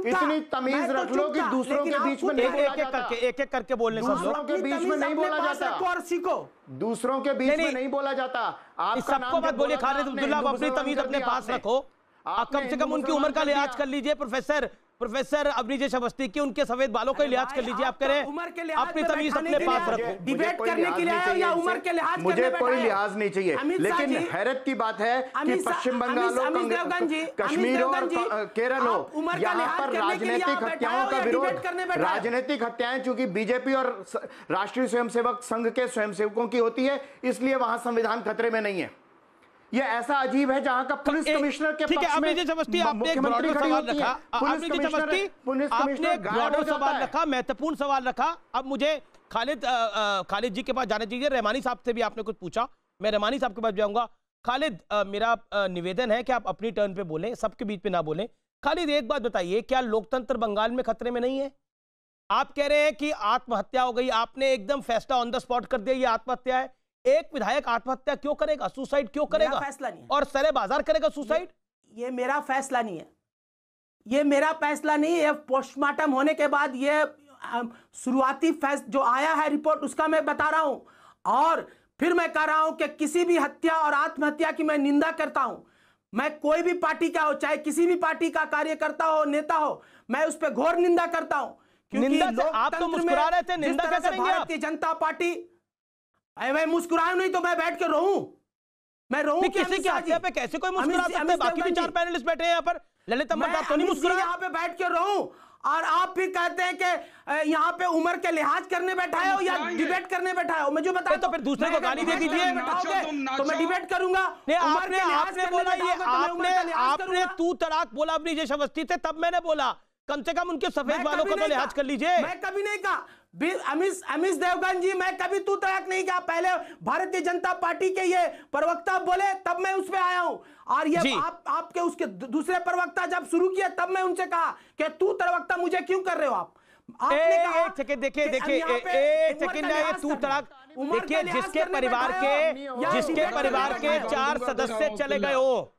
S7: इतनी तमीज रख लो कि दूसरों के बीच में
S1: एक एक करके बोलने,
S7: दूसरों के बीच में नहीं बोला जाता, दूसरों के बीच में नहीं बोला जाता। आप
S1: सबको मत बोलिए खालिद अब्दुल्ला, आप अपनी तमीज अपने पास रखो। आप कम से कम उनकी उम्र का लिहाज कर लीजिए। प्रोफेसर अभिजीत अवस्थी की उनके सफेद बालों का लिहाज कर लीजिए। आप करें अपनी तमीज अपने पास रखो।
S6: डिबेट करने के लिए आए या उम्र के लिहाज?
S7: मुझे कोई लिहाज नहीं चाहिए, लेकिन हैरत की बात है कि पश्चिम बंगाल हो, कश्मीर हो और केरल हो, यहाँ पर राजनीतिक हत्याओं का विरोध, राजनीतिक हत्याएं चूंकि बीजेपी और राष्ट्रीय स्वयंसेवक संघ के स्वयंसेवकों की होती है, इसलिए वहां संविधान खतरे में नहीं है। ये ऐसा अजीब है जहां का पुलिस कमिश्नर के पक्ष में मुख्यमंत्री
S1: सवाल रखा, आपने ब्रॉडर सवाल रखा, महत्वपूर्ण सवाल रखा। अब मुझे खालिद जी के पास जाना चाहिए। रहमानी साहब से भी आपने कुछ पूछा, मैं रहमानी साहब के पास जाऊंगा। खालिद, मेरा निवेदन है कि आप अपनी टर्न पे बोलें, सबके बीच में ना बोलें। खालिद, एक बात बताइए, क्या लोकतंत्र बंगाल में खतरे में नहीं है? आप कह रहे हैं कि आत्महत्या हो गई, आपने एकदम फैसला ऑन द स्पॉट कर दिया ये आत्महत्या है। एक विधायक आत्महत्या क्यों करेगा, सुसाइड क्यों करेगा?
S6: फैसला नहीं है।
S1: और सरे बाजार करेगा सुसाइड?
S6: ये मेरा फैसला नहीं है, ये मेरा फैसला नहीं है। पोस्टमार्टम होने के बाद ये शुरुआती जो आया है रिपोर्ट, उसका मैं बता रहा हूं। और फिर मैं कह रहा हूं कि किसी भी हत्या और आत्महत्या की मैं निंदा करता हूं। मैं कोई भी पार्टी का हो, चाहे किसी भी पार्टी का कार्यकर्ता हो, नेता हो, मैं उस पर घोर निंदा करता हूं। क्योंकि
S1: आप तो मुस्कुरा रहे थे, निंदा क्या करेंगे?
S6: भारतीय जनता पार्टी, मैं मुस्कुराऊं नहीं तो मैं बैठ के रोऊं? मैं रोऊं?
S1: किसी की हत्या पे कैसे कोई मुस्कुरा सकता है? बाकी भी 4 पैनलिस्ट बैठे हैं यहाँ पर। ललित अमरनाथ तो नहीं मुस्कुरा?
S6: यहाँ पे बैठ के रोऊं और आप फिर कहते हैं कि यहाँ पे उम्र के लिहाज करने बैठा हो या डिबेट करने बैठा हो? मुझे बताओ।
S1: तो फिर दूसरे को गाली दे दीजिए
S6: तो मैं डिबेट करूंगा।
S1: आपने बोला ये, आपने तू तड़ाक बोला अपनी जैश अवस्थी से, तब मैंने बोला कम से कम उनके सफेद बालों को तो लिहाज कर लीजिए।
S6: मैं कभी नहीं कहा अमिश देवगन जी, मैं कभी तू तड़ाक नहीं कहा। पहले भारतीय जनता पार्टी के ये प्रवक्ता बोले तब मैं उस पे आया हूं, और ये आपके उसके दूसरे प्रवक्ता जब शुरू किए तब मैं उनसे कहा कि तू प्रवक्ता मुझे क्यों कर रहे हो आप?
S1: एक सेकंड देखिए, एक सेकंड ये तू तड़ाक देखिए, जिसके परिवार के 4 सदस्य चले गए हो,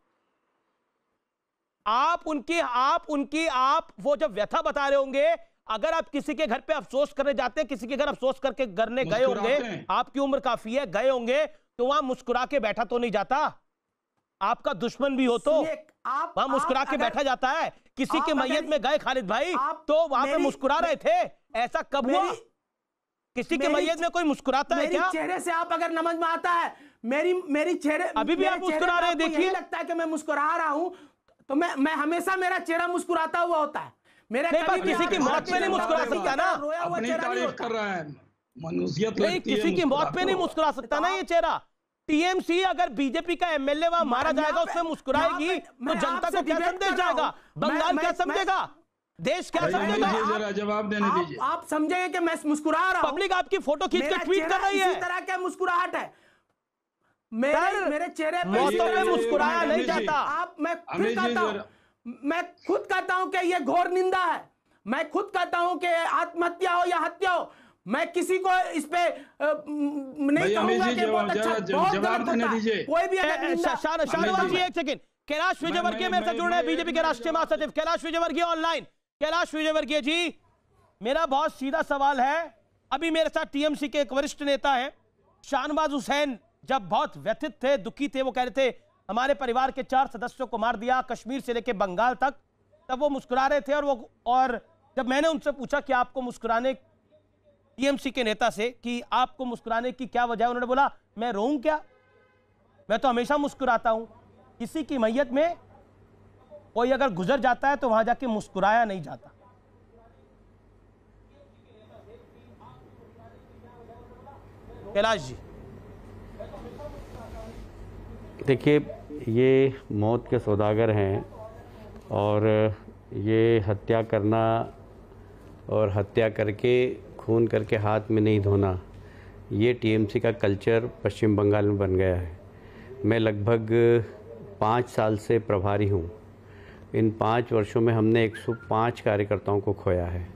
S1: आप वो जब व्यथा बता रहे होंगे, अगर आप किसी के घर पे अफसोस करने जाते हैं, किसी के घर अफसोस करके करने गए होंगे, आपकी उम्र काफी है, गए होंगे, तो वहां मुस्कुरा के बैठा तो नहीं जाता। आपका दुश्मन भी हो तो वहां मुस्कुरा के बैठा जाता है। किसी के मैयत में गए खालिद भाई तो वहां पे मुस्कुरा रहे थे, ऐसा कब हुआ? किसी के मैयत में कोई मुस्कुराता है क्या?
S6: चेहरे से आप अगर समझ में आता है, मेरी चेहरे
S1: अभी भी आप मुस्कुरा रहे हैं, देखिए
S6: लगता है कि मैं मुस्कुरा रहा हूं, तो मैं हमेशा मेरा चेहरा मुस्कुराता हुआ होता है। मेरा
S1: किसी की मौत पे नहीं मुस्कुरा सकता ना,
S5: अपनी तारीफ कर रहा है, मनुष्यत
S1: नहीं, किसी की मौत पे नहीं मुस्कुरा सकता ना ये चेहरा। टीएमसी अगर बीजेपी का एमएलए वहां मारा जाएगा, उसमें मुस्कुराएगी तो जनता को क्या संदेश जाएगा? बंगाल क्या समझेगा? देश क्या समझेगा?
S5: जवाब देने दीजिए।
S6: आप समझेंगे कि मैं मुस्कुरा रहा हूं?
S1: पब्लिक आपकी फोटो खींच के ट्वीट कर रही है।
S6: इसी तरह का मुस्कुराहट है मेरे चेहरे पे।
S1: मौतों पे मुस्कुराया नहीं जाता।
S6: मैं फिर कहता हूं, मैं खुद कहता हूं कि यह घोर निंदा है। मैं खुद कहता हूं कि आत्महत्या हो या हत्या हो, मैं किसी को इस पे नहीं कहूंगा कि बहुत अच्छा, बहुत
S5: जवाब देने दीजिए।
S6: कोई भी
S1: शाहनवाज जी एक सेकंड, कैलाश विजयवर्गीय मेरे साथ जुड़ रहे हैं, बीजेपी के राष्ट्रीय महासचिव कैलाश विजयवर्गीय ऑनलाइन। कैलाश विजयवर्गीय जी, मेरा बहुत सीधा सवाल है, अभी मेरे साथ टीएमसी के एक वरिष्ठ नेता हैं शाहनवाज हुसैन, जब बहुत व्यथित थे, दुखी थे, वो कह रहे थे हमारे परिवार के 4 सदस्यों को मार दिया कश्मीर से लेकर बंगाल तक, तब वो मुस्कुरा रहे थे। और जब मैंने उनसे पूछा कि आपको मुस्कुराने, टीएमसी के नेता से, कि आपको मुस्कुराने की क्या वजह है, उन्होंने बोला मैं रोऊं क्या, मैं तो हमेशा मुस्कुराता हूं। किसी की मैयत में कोई अगर गुजर जाता है तो वहां जाके मुस्कुराया नहीं जाता। कैलाश जी,
S4: देखिए, ये मौत के सौदागर हैं और ये हत्या करना और हत्या करके खून करके हाथ में नहीं धोना, ये टीएमसी का कल्चर पश्चिम बंगाल में बन गया है। मैं लगभग 5 साल से प्रभारी हूँ। इन 5 वर्षों में हमने 105 कार्यकर्ताओं को खोया है।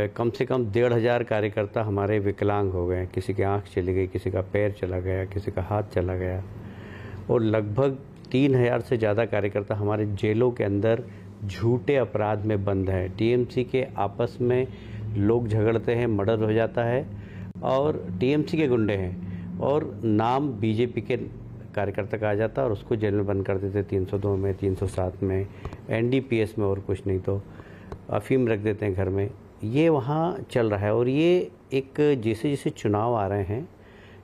S4: कम से कम 1,500 कार्यकर्ता हमारे विकलांग हो गए। किसी की आँख चली गई, किसी का पैर चला गया, किसी का हाथ चला गया, और लगभग 3,000 से ज़्यादा कार्यकर्ता हमारे जेलों के अंदर झूठे अपराध में बंद हैं। टीएमसी के आपस में लोग झगड़ते हैं, मर्डर हो जाता है, और टीएमसी के गुंडे हैं और नाम बीजेपी के कार्यकर्ता का आ जाता है और उसको जेल में बंद कर देते, 302 में, 307 में, एनडीपीएस में, और कुछ नहीं तो अफीम रख देते हैं घर में। ये वहाँ चल रहा है और ये एक जैसे जैसे चुनाव आ रहे हैं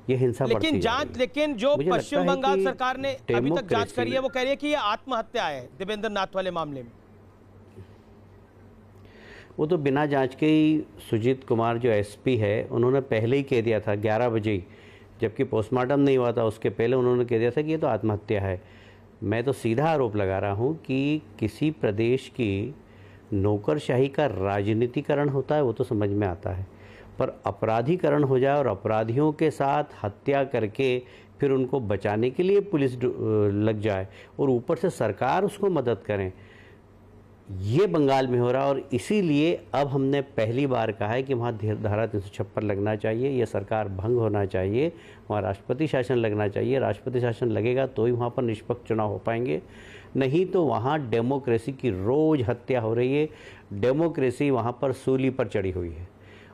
S4: ये हिंसा बढ़ती है।
S1: लेकिन जो पश्चिम बंगाल सरकार ने अभी तक जांच करी है वो कह रही है कि ये आत्महत्या है देवेंद्र नाथ वाले मामले में।
S4: वो तो बिना जांच के ही सुजीत कुमार जो एसपी है उन्होंने पहले ही कह दिया था 11 बजे ही, जबकि पोस्टमार्टम नहीं हुआ था उसके पहले उन्होंने कह दिया था कि ये तो आत्महत्या है। मैं तो सीधा आरोप लगा रहा हूँ कि किसी प्रदेश की नौकरशाही का राजनीतिकरण होता है वो तो समझ में आता है, पर अपराधीकरण हो जाए और अपराधियों के साथ हत्या करके फिर उनको बचाने के लिए पुलिस लग जाए और ऊपर से सरकार उसको मदद करें, ये बंगाल में हो रहा है। और इसीलिए अब हमने पहली बार कहा है कि वहाँ धारा 356 लगना चाहिए, ये सरकार भंग होना चाहिए, वहाँ राष्ट्रपति शासन लगना चाहिए। राष्ट्रपति शासन लगेगा तो ही वहाँ पर निष्पक्ष चुनाव हो पाएंगे, नहीं तो वहाँ डेमोक्रेसी की रोज़ हत्या हो रही है। डेमोक्रेसी वहाँ पर सूली पर चढ़ी हुई है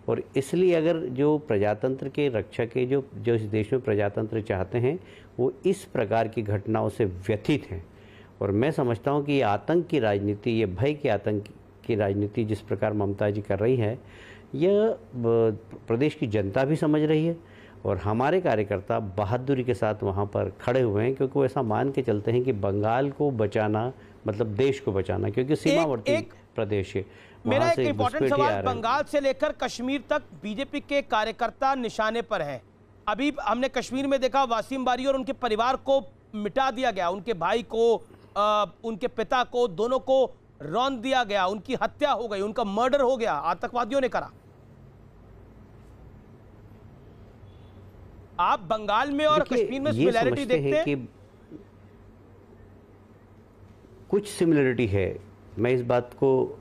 S4: और इसलिए अगर जो प्रजातंत्र के रक्षक है, जो इस देश में प्रजातंत्र चाहते हैं, वो इस प्रकार की घटनाओं से व्यथित हैं। और मैं समझता हूँ कि ये आतंक की राजनीति, ये भय के आतंक की राजनीति जिस प्रकार ममता जी कर रही है, यह प्रदेश की जनता भी समझ रही है और हमारे कार्यकर्ता बहादुरी के साथ वहाँ पर खड़े हुए हैं, क्योंकि वो ऐसा मान के चलते हैं कि बंगाल को बचाना मतलब देश को बचाना, क्योंकि सीमावर्ती प्रदेश है।
S1: मेरा एक इंपॉर्टेंट सवाल, बंगाल से लेकर कश्मीर तक बीजेपी के कार्यकर्ता निशाने पर हैं। अभी हमने कश्मीर में देखा वासिम बारी और उनके परिवार को मिटा दिया गया, उनके भाई को, उनके पिता को, दोनों को रौंद दिया गया, उनकी हत्या हो गई, उनका मर्डर हो गया, आतंकवादियों ने करा। आप बंगाल में और कश्मीर में सिमिलरिटी देखते हैं? कि
S4: कुछ सिमिलरिटी है। मैं इस बात को,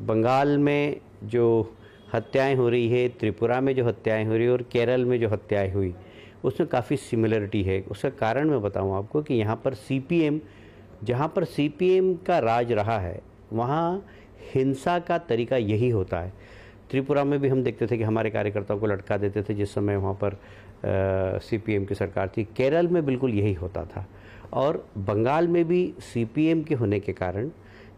S4: बंगाल में जो हत्याएं हो रही है, त्रिपुरा में जो हत्याएं हो रही है और केरल में जो हत्याएं हुई, उसमें काफ़ी सिमिलरिटी है। उसका कारण मैं बताऊं आपको कि यहाँ पर सीपीएम, जहाँ पर सीपीएम का राज रहा है वहाँ हिंसा का तरीका यही होता है। त्रिपुरा में भी हम देखते थे कि हमारे कार्यकर्ताओं को लटका देते थे जिस समय वहाँ पर सीपीएम की सरकार थी। केरल में बिल्कुल यही होता था और बंगाल में भी सीपीएम के होने के कारण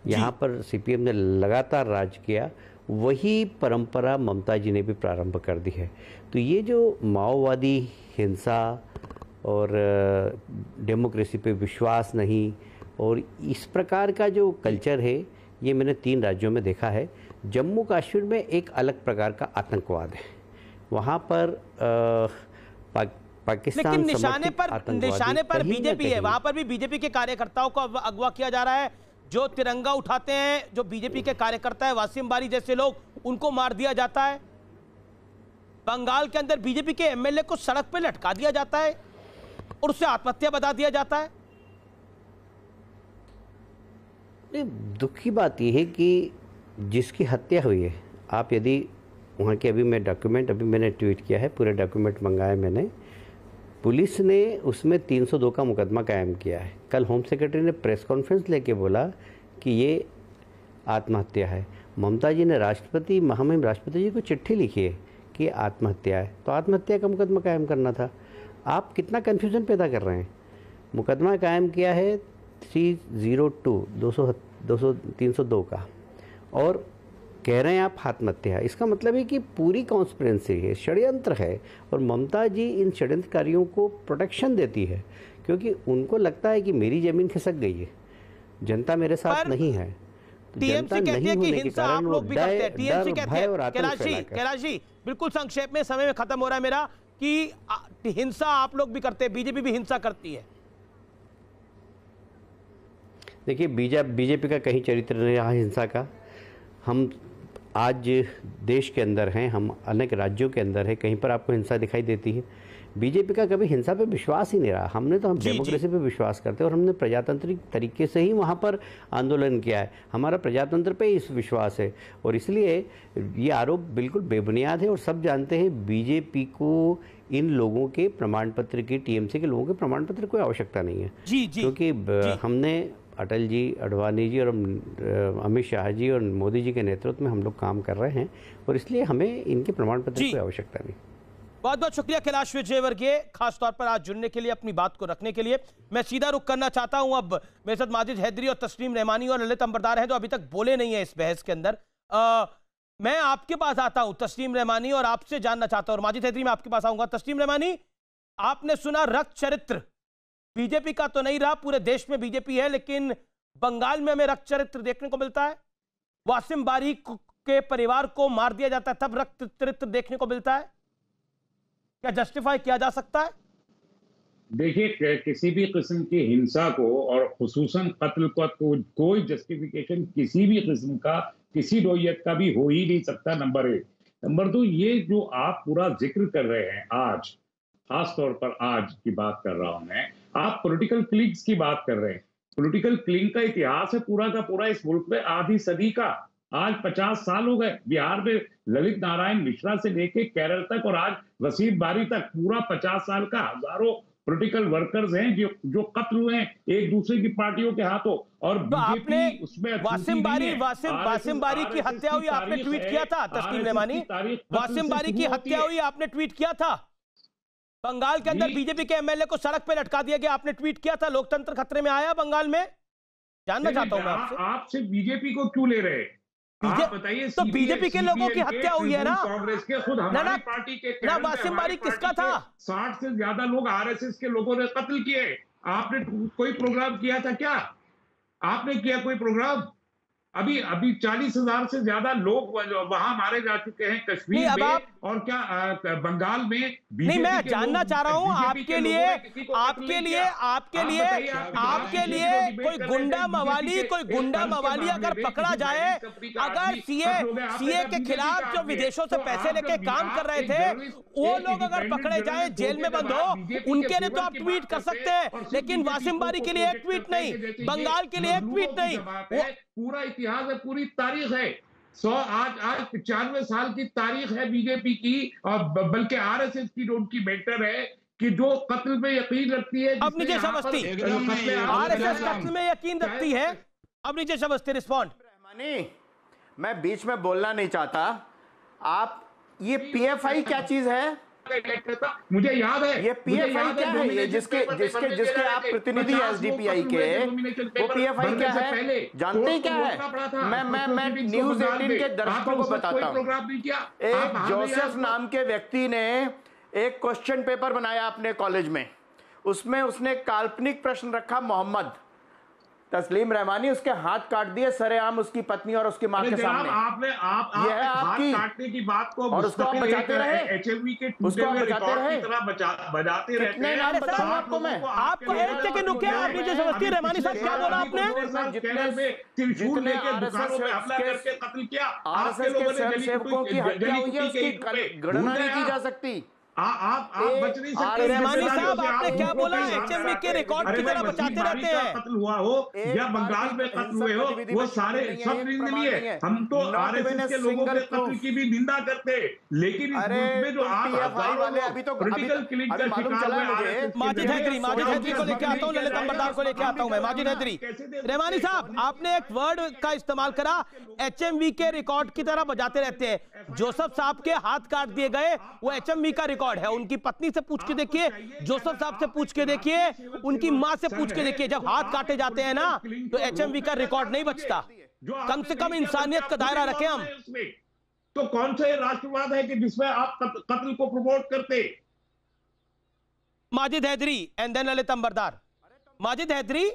S4: यहाँ पर सीपीएम ने लगातार राज किया। वही परंपरा ममता जी ने भी प्रारंभ कर दी है। तो ये जो माओवादी हिंसा और डेमोक्रेसी पे विश्वास नहीं और इस प्रकार का जो कल्चर है, ये मैंने 3 राज्यों में देखा है। जम्मू कश्मीर में एक अलग प्रकार का आतंकवाद है, वहाँ पर पाकिस्तान,
S1: लेकिन निशाने पर बीजेपी है, वहाँ पर भी बीजेपी के कार्यकर्ताओं को अगवा किया जा रहा है। जो तिरंगा उठाते हैं, जो बीजेपी के कार्यकर्ता है, वासिम बारी जैसे लोग, उनको मार दिया जाता है। बंगाल के अंदर बीजेपी के एमएलए को सड़क पे लटका दिया जाता है और उससे आत्महत्या बता दिया जाता है।
S4: नहीं, दुख की बात यह है कि जिसकी हत्या हुई है, आप यदि वहाँ के अभी मैंने ट्वीट किया है, पूरे डॉक्यूमेंट मंगाए मैंने, पुलिस ने उसमें 302 का मुकदमा कायम किया है। कल होम सेक्रेटरी ने प्रेस कॉन्फ्रेंस लेके बोला कि ये आत्महत्या है। ममता जी ने महामहिम राष्ट्रपति जी को चिट्ठी लिखी है कि आत्महत्या है, तो आत्महत्या का मुकदमा कायम करना था। आप कितना कन्फ्यूज़न पैदा कर रहे हैं। मुकदमा कायम किया है 302 का, और कह रहे हैं आप आत्महत्या है। इसका मतलब है कि पूरी कॉन्स्पिरेंसी है, षड्यंत्र है, और ममता जी इन षड्यंत्रकारियों को प्रोटेक्शन देती है, क्योंकि उनको लगता है कि मेरी ज़मीन खिसक गई है, जनता मेरे साथ नहीं है।
S1: टीएमसी कहती है कि हिंसा आप लोग भी करते हैं। टीएमसी कहती है, कैलाश जी बिल्कुल संक्षेप में, समय में खत्म हो रहा है मेरा, कि हिंसा आप लोग भी करते हैं, बीजेपी भी हिंसा करती है।
S4: देखिए, बीजेपी का कहीं चरित्र नहीं रहा हिंसा का। हम आज देश के अंदर हैं, हम अनेक राज्यों के अंदर हैं, कहीं पर आपको हिंसा दिखाई देती है? बीजेपी का कभी हिंसा पे विश्वास ही नहीं रहा। हम डेमोक्रेसी पे विश्वास करते हैं, और हमने प्रजातांत्रिक तरीके से ही वहाँ पर आंदोलन किया है। हमारा प्रजातंत्र पे इस विश्वास है, और इसलिए ये आरोप बिल्कुल बेबुनियाद है। और सब जानते हैं बीजेपी को इन लोगों के प्रमाण पत्र की, टीएमसी के लोगों के प्रमाण पत्र की कोई आवश्यकता नहीं है, क्योंकि हमने अटल जी, अडवाणी जी और अमित शाह जी और मोदी जी के नेतृत्व में हम लोग काम कर रहे हैं, और इसलिए हमें इनके प्रमाण पत्र की आवश्यकता नहीं।
S1: बहुत बहुत शुक्रिया कैलाश विजयवर्गीय, खास तौर पर आज जुड़ने के लिए, अपनी बात को रखने के लिए। मैं सीधा रुख करना चाहता हूं अब, मेरे साथ माजिद हैदरी और तस्लीम रहमानी और ललित अंबरदार हैं, जो अभी तक बोले नहीं है इस बहस के अंदर। मैं आपके पास आता हूं तस्लीम रहमानी, और आपसे जानना चाहता हूं, और माजिद हैदरी मैं आपके पास आऊंगा। तस्लीम रहमानी, आपने सुना रक्त चरित्र बीजेपी का तो नहीं रहा, पूरे देश में बीजेपी है, लेकिन बंगाल में हमें रक्त चरित्र देखने को मिलता है। वासिम बारी के परिवार को मार दिया जाता है, तब रक्त चरित्र देखने को मिलता है। क्या जस्टिफाई किया जा सकता है?
S8: देखिए, किसी भी किस्म की हिंसा को, और खुसूसन कत्ल को, कोई जस्टिफिकेशन किसी भी किस्म का, किसी नौइयत का भी हो ही नहीं सकता, नंबर 1। नंबर 2, ये जो आप पूरा जिक्र कर रहे हैं आज, खास तौर पर आज की बात कर रहा हूं मैं, आप पॉलिटिकल क्लिंग्स की बात कर रहे हैं। पॉलिटिकल क्लिंग का इतिहास है पूरा का पूरा इस मुल्क में, आधी सदी का। आज 50 साल हो गए। बिहार में ललित नारायण मिश्रा से लेके केरल तक, और आज वसीम बारी तक, पूरा 50 साल का हजारों पॉलिटिकल वर्कर्स हैं जो कत्ल हुए हैं एक दूसरे की पार्टियों के हाथों। और
S1: आपने वासिम बारी की हत्या हुई, आपने ट्वीट किया था तस्लीम रहमानी, वासिम बारी की हत्या हुई, आपने ट्वीट किया था। बंगाल के अंदर बीजेपी के एमएलए को सड़क पे लटका दिया गया, आपने ट्वीट किया था। लोकतंत्र खतरे में आया बंगाल में? जानना चाहता हूं मैं आपसे।
S8: आपसे बीजेपी को क्यों ले रहे हैं? बताइए,
S1: तो बीजेपी के लोगों की हत्या हुई है ना,
S8: कांग्रेस के, खुद हमारी पार्टी के
S1: ना, वासिम बारी किसका था?
S8: 60 से ज्यादा लोग आरएसएस के लोगों ने कत्ल किए। आपने कोई प्रोग्राम किया था क्या? आपने किया कोई प्रोग्राम? अभी 40,000 से ज्यादा लोग वहां मारे जा चुके हैं कश्मीर में, और क्या बंगाल में?
S1: नहीं, मैं जानना चाह रहा हूं आपके लिए कोई गुंडा मवाली अगर पकड़ा जाए, अगर सीए के खिलाफ जो विदेशों से पैसे लेके काम कर रहे थे, वो लोग अगर पकड़े जाए, जेल में बंद हो, उनके लिए तो आप ट्वीट कर सकते हैं, लेकिन वासिम बारी के लिए एक ट्वीट नहीं, बंगाल के लिए एक ट्वीट नहीं।
S8: पूरा इतिहास है, पूरी तारीख है। आज 95 साल की तारीख है बीजेपी की, और बल्कि आरएसएस की उनकी मेंटर है कि जो कत्ल में यकीन रखती है।
S1: अब नीचे समझती आरएसएस कत्ल में यकीन रखती है। अब नीचे समझते रिस्पॉन्ड।
S7: मैं बीच में बोलना नहीं चाहता। आप ये पीएफआई क्या चीज है?
S8: मुझे याद है
S7: ये पीएफआई क्या है? ये जिसके आप प्रतिनिधि एसडीपीआई के, वो पीएफआई क्या है? जानते हैं क्या है? मैं न्यूज़ 18 के दर्शकों को बताता हूँ। एक जोसेफ नाम के व्यक्ति ने एक क्वेश्चन पेपर बनाया अपने कॉलेज में, उसमें उसने काल्पनिक प्रश्न रखा, मोहम्मद। तस्लीम रहमानी उसके हाथ काट दिए सरेआम, उसकी पत्नी और उसकी मां के सामने।
S8: आपने आपकी काटने की बात को,
S7: और उसको आप बचाते रहे,
S8: एचएलवी के
S7: उसको आप बचाते रहे,
S8: बजाते रहते हैं।
S7: नाम बताऊं आपको मैं?
S1: आपको एक सेकंड रुकिए, आप नीचे समझती रहमानी साहब, क्या बोला आपने?
S8: जितने आरएसएस के
S7: स्वयंसेवकों की हत्या हुई है, उसकी गणना नहीं की जा सकती।
S8: आप बच नहीं सकते।
S1: रहमानी साहब, आपने क्या बोला? एचएमवी के रिकॉर्ड की तरह बचाते रहते हैं।
S8: कत्ल हुआ हो या बंगाल में कत्ल हुए हो, वो सारे सब लिए हम तो आरएसएस के लोगों के कत्ल की भी निंदा करते, लेकिन इस मुल्क में जो पॉलिटिकल किलिंग का शिकार हुए।
S1: माजिद हैदरी को लेके आता हूं, ललित अंबरदार को लेके आता हूं मैं। माजिद हैदरी, रहमानी साहब, आपने एक वर्ड का इस्तेमाल करा, एचएमवी के रिकॉर्ड की तरह बजाते रहते हैं। जोसेफ साहब के हाथ काट दिए गए, वो एचएमवी का रिकॉर्ड है। उनकी पत्नी से पूछ के देखिए, जोसेफ साहब से पूछ के देखिए, उनकी मां से पूछ के देखिए, जब हाथ काटे जाते हैं ना तो एचएमवी का रिकॉर्ड नहीं बचता। कम से कम इंसानियत का दायरा रखें हम।
S8: तो कौन सा राष्ट्रवाद है कि जिसमें आप कत्ल को प्रमोट करते?
S1: Majid Haidari and then Lalit Ambardar. माजिद हैदरी,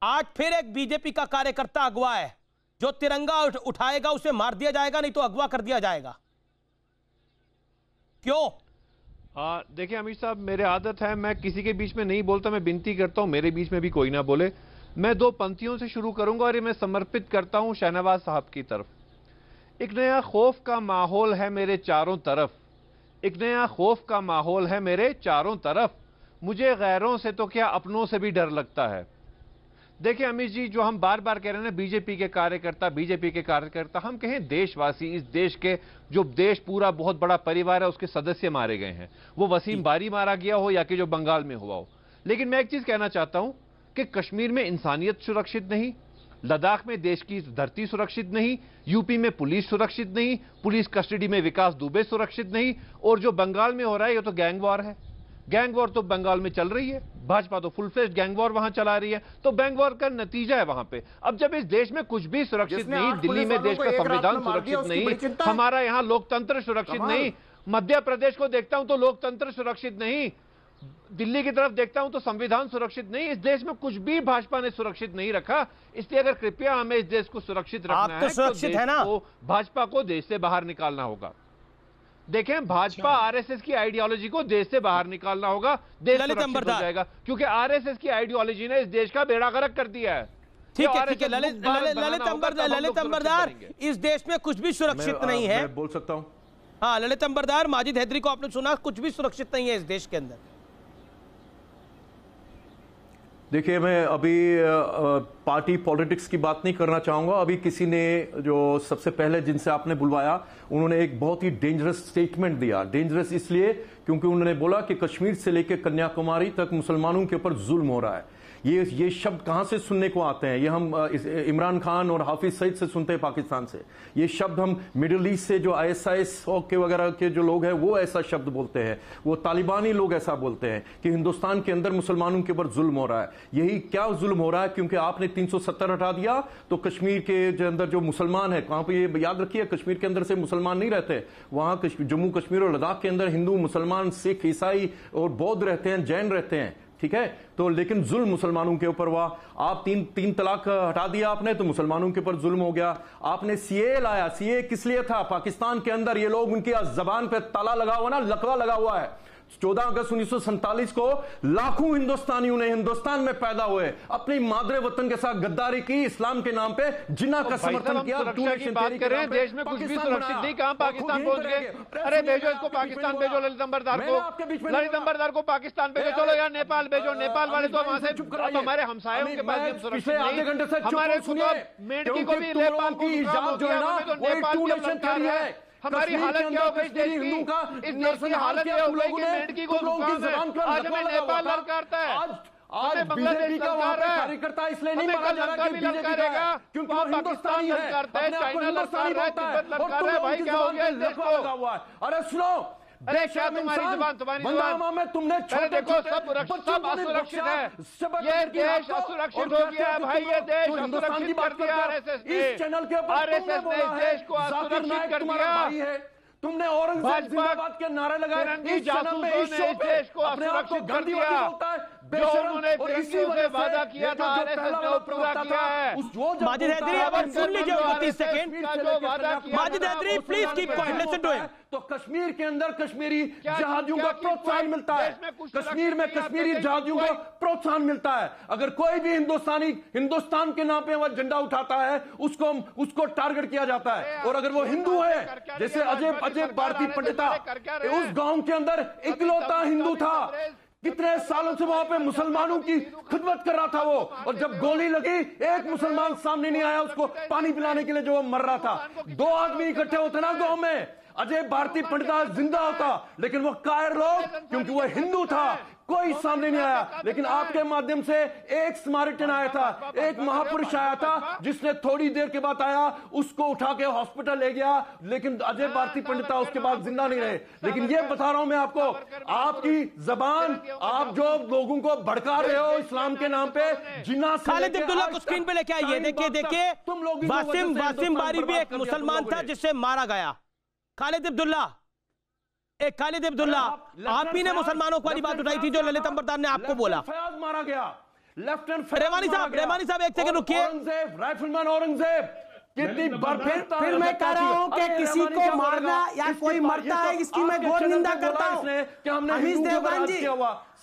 S1: आज फिर एक बीजेपी का कार्यकर्ता अगवा है। जो तिरंगा उठाएगा उसे मार दिया जाएगा, नहीं तो अगवा कर दिया जाएगा। क्यों?
S9: देखिए अमित साहब, मेरे आदत है मैं किसी के बीच में नहीं बोलता, मैं विनती करता हूं मेरे बीच में भी कोई ना बोले। मैं 2 पंक्तियों से शुरू करूंगा और ये मैं समर्पित करता हूं शहनवाज साहब की तरफ। एक नया खौफ का माहौल है मेरे चारों तरफ, एक नया खौफ का माहौल है मेरे चारों तरफ, मुझे गैरों से तो क्या अपनों से भी डर लगता है। देखिए अमित जी, जो हम बार बार कह रहे हैं ना, बीजेपी के कार्यकर्ता, हम कहें देशवासी, इस देश के जो देश पूरा बहुत बड़ा परिवार है उसके सदस्य मारे गए हैं, वो वसीम बारी मारा गया हो या कि जो बंगाल में हुआ हो। लेकिन मैं एक चीज कहना चाहता हूं कि कश्मीर में इंसानियत सुरक्षित नहीं, लद्दाख में देश की धरती सुरक्षित नहीं, यूपी में पुलिस सुरक्षित नहीं, पुलिस कस्टडी में विकास दुबे सुरक्षित नहीं, और जो बंगाल में हो रहा है ये तो गैंग वॉर है। गैंग वॉर तो बंगाल में चल रही है, भाजपा तो फुल फ्लेज गैंग वॉर वहां चला रही है, तो गैंग वॉर का नतीजा है वहां पे। अब जब इस देश में कुछ भी सुरक्षित नहीं, दिल्ली में देश का संविधान सुरक्षित नहीं, हमारा यहां लोकतंत्र सुरक्षित नहीं, मध्य प्रदेश को देखता हूं तो लोकतंत्र सुरक्षित नहीं, दिल्ली की तरफ देखता हूं तो संविधान सुरक्षित नहीं, इस देश में कुछ भी भाजपा ने सुरक्षित नहीं रखा। इसलिए अगर कृपया हमें इस देश को सुरक्षित रखना है तो भाजपा को देश से बाहर निकालना होगा। देखें, भाजपा आरएसएस की आइडियोलॉजी को देश से बाहर निकालना होगा, देश सुरक्षित हो जाएगा, क्योंकि आरएसएस की आइडियोलॉजी ने इस देश का बेड़ा गर्क कर दिया है।
S1: ठीक है ललित अंबरदार, इस देश में कुछ भी सुरक्षित नहीं है।
S10: मैं बोल सकता हूं?
S1: हाँ ललित अंबरदार, माजिद हैदरी को आपने सुना, कुछ भी सुरक्षित नहीं है इस देश के अंदर।
S10: देखिए, मैं अभी पार्टी पॉलिटिक्स की बात नहीं करना चाहूंगा। अभी किसी ने, जो सबसे पहले जिनसे आपने बुलवाया, उन्होंने एक बहुत ही डेंजरस स्टेटमेंट दिया। डेंजरस इसलिए क्योंकि उन्होंने बोला कि कश्मीर से लेकर कन्याकुमारी तक मुसलमानों के ऊपर जुल्म हो रहा है। ये शब्द कहां से सुनने को आते हैं? ये हम इमरान खान और हाफिज सईद से सुनते हैं पाकिस्तान से। ये शब्द हम मिडिल ईस्ट से जो ISIS के वगैरह के जो लोग हैं वो ऐसा शब्द बोलते हैं, वो तालिबानी लोग ऐसा बोलते हैं कि हिंदुस्तान के अंदर मुसलमानों के ऊपर जुल्म हो रहा है। यही क्या जुल्म हो रहा है? क्योंकि आपने 370 हटा दिया तो कश्मीर के अंदर जो मुसलमान है, कहां पर, ये याद रखिए, कश्मीर के अंदर से मुसलमान नहीं रहते, वहां जम्मू कश्मीर और लद्दाख के अंदर हिंदू, मुसलमान, सिख, ईसाई और बौद्ध रहते हैं, जैन रहते हैं। ठीक है, तो लेकिन जुल्म मुसलमानों के ऊपर हुआ। आप तीन तलाक हटा दिया आपने तो मुसलमानों के ऊपर जुल्म हो गया। आपने सीए लाया, सीए किस लिए था? पाकिस्तान के अंदर ये लोग, उनकी जबान पे ताला लगा हुआ ना, लकवा लगा हुआ है। 14 अगस्त 1947 को लाखों हिंदुस्तानियों ने हिंदुस्तान में पैदा हुए अपनी मादरे वतन के साथ गद्दारी की, इस्लाम के नाम पे जिन्ना का समर्थन किया।
S9: बात करें, देश में कुछ भी सुरक्षित नहीं, कहां पाकिस्तान पहुंच गए? अरे भेजो इसको पाकिस्तान, भेजो ललित अंबरदार को पाकिस्तान भेजो, चलो यार नेपाल भेजो, नेपाल वाले तो वहां से हमारे हमसायों के पास भी सुरक्षित नहीं, हमारे मेंढकी को भी नेपाल की इजाजत जो है ना, वो टू नेशन थ्योरी है। हमारी हालत क्या हो गई देश की? इस देश की हालत क्या हो गई कि मेंढकी को आज हमें नेपाल ललकारता है, आज बांग्लादेश ललकार है, कार्यकर्ता इसलिए नहीं मारा जा रहा कि ललकारेगा क्योंकि वो पाकिस्तान ललकारता है, चाइना ललकार रहा है, तिब्बत ललकार रहा है। भाई क्या हो गया इस देश को?
S10: अरे सुनो,
S9: अरे क्या तुम्हारी जुबान
S10: में तुमने
S9: देखो, सब असुरक्षित है, ये देश असुरक्षित हो गया है भाई, ये देश असुरक्षित कर दिया आरएसएस ने, आरएसएस ने इस देश को असुरक्षित कर दिया।
S10: तुमने औरंगजेब जिंदाबाद के नारे लगाए,
S9: जासूसों ने इस देश को असुरक्षित कर दिया। जो उन्होंने तिरंगे से वादा किया था आरएसएस ने वो पूरा किया है।
S1: माजिद हैदरी, अब सुन लीजिए 30 second. Majid Haidari, please keep quiet, listen to him.
S10: तो कश्मीर के अंदर कश्मीरी जहाजियों को प्रोत्साहन मिलता है, कश्मीर में कश्मीरी जहाजियों को प्रोत्साहन मिलता है। अगर कोई भी हिंदुस्तानी हिंदुस्तान के नाम पे वह झंडा उठाता है उसको टारगेट किया जाता है। और अगर वो हिंदू है, जैसे अजय भारती पंडिता उस गांव के अंदर इकलौता हिंदू था, कितने सालों से वहां पे मुसलमानों की खिदमत कर रहा था वो, और जब गोली लगी एक मुसलमान सामने नहीं आया उसको पानी पिलाने के लिए, जो वो मर रहा था। 2 आदमी इकट्ठे होते ना गांव में, अजय भारती पंडिता जिंदा होता, लेकिन वो कायर लोग, क्योंकि वो हिंदू था, कोई सामने नहीं आया। लेकिन आपके माध्यम से एक स्मारकन आया था, एक महापुरुष आया था, जिसने थोड़ी देर के बाद आया, उसको उठा के हॉस्पिटल ले गया, लेकिन अजय भारती पंडिता उसके बाद जिंदा नहीं रहे। लेकिन ये बता रहा हूं मैं आपको, आपकी जबान, आप जो लोगों को भड़का रहे हो इस्लाम के नाम पे, जिन्ना
S1: खालिद अब्दुल्ला को स्क्रीन पे लेके आइए। देखिए वासिम बारी भी एक मुसलमान था जिससे मारा गया। खालिद अब्दुल्ला, आप ही ने मुसलमानों वाली बात उठाई थी जो ललित अंबरदार ने आपको बोला।
S10: फयाज मारा गया, लेफ्टिनेंट
S1: रेवानी साहब एक सेकंड रुकिए।
S10: राइफलमैन औरंगजेब कितनी बार
S6: फिर मैं कह रहा हूं कि किसी को मारना या कोई मरता है इसकी मैं घोर निंदा करता हूं। अमीश देवगन जी,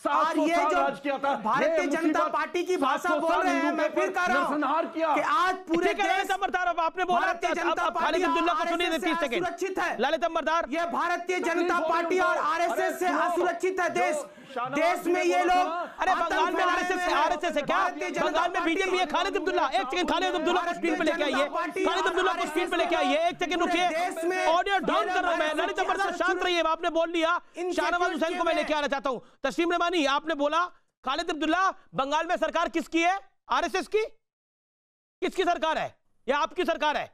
S6: और ये जो भारतीय जनता पार्टी की भाषा बोल रहे हैं, मैं फिर कह रहा हूं कि आज पूरे देश
S1: आपने बोला
S6: भारतीय जनता पार्टी असुरक्षित है।
S1: ललित अंबरदार,
S6: ये भारतीय जनता पार्टी और आरएसएस से असुरक्षित है देश में। ये लोग,
S1: अरे बंगाल में आरएसएस है क्या? बंगाल में बीजेपी है। खालिद अब्दुल्ला, एक सेकंड, खालिद अब्दुल्ला को स्क्रीन पे लेके आइए। खालिद अब्दुल्ला को स्क्रीन पे लेके आइए, एक सेकंड रुकिए, ऑडियो डाउन कर रहा हूं मैं। ललित अंबरदार शांत रहिए, आपने बोल लिया। शाहनवाज हुसैन को मैं लेके आना चाहता हूं। तस्लीम रहमानी, आपने बोला खालिद अब्दुल्ला, बंगाल में सरकार किसकी है? आरएसएस की? किसकी सरकार है? या आपकी सरकार है?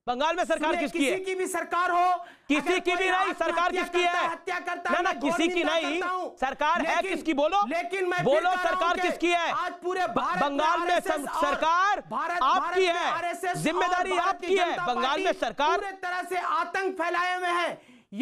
S1: बंगाल में सरकार किसकी है?
S6: किसी की भी सरकार हो,
S1: किसी की भी नहीं, सरकार किसकी है?
S6: हत्या करता
S1: ना किसी की नहीं, सरकार है किसकी? बोलो,
S6: लेकिन मैं
S1: बोलो सरकार किसकी है?
S6: आज पूरे
S1: बंगाल में सरकार आपकी है, जिम्मेदारी आपकी है। बंगाल में सरकार
S6: पूरे तरह से आतंक फैलाए हुए हैं।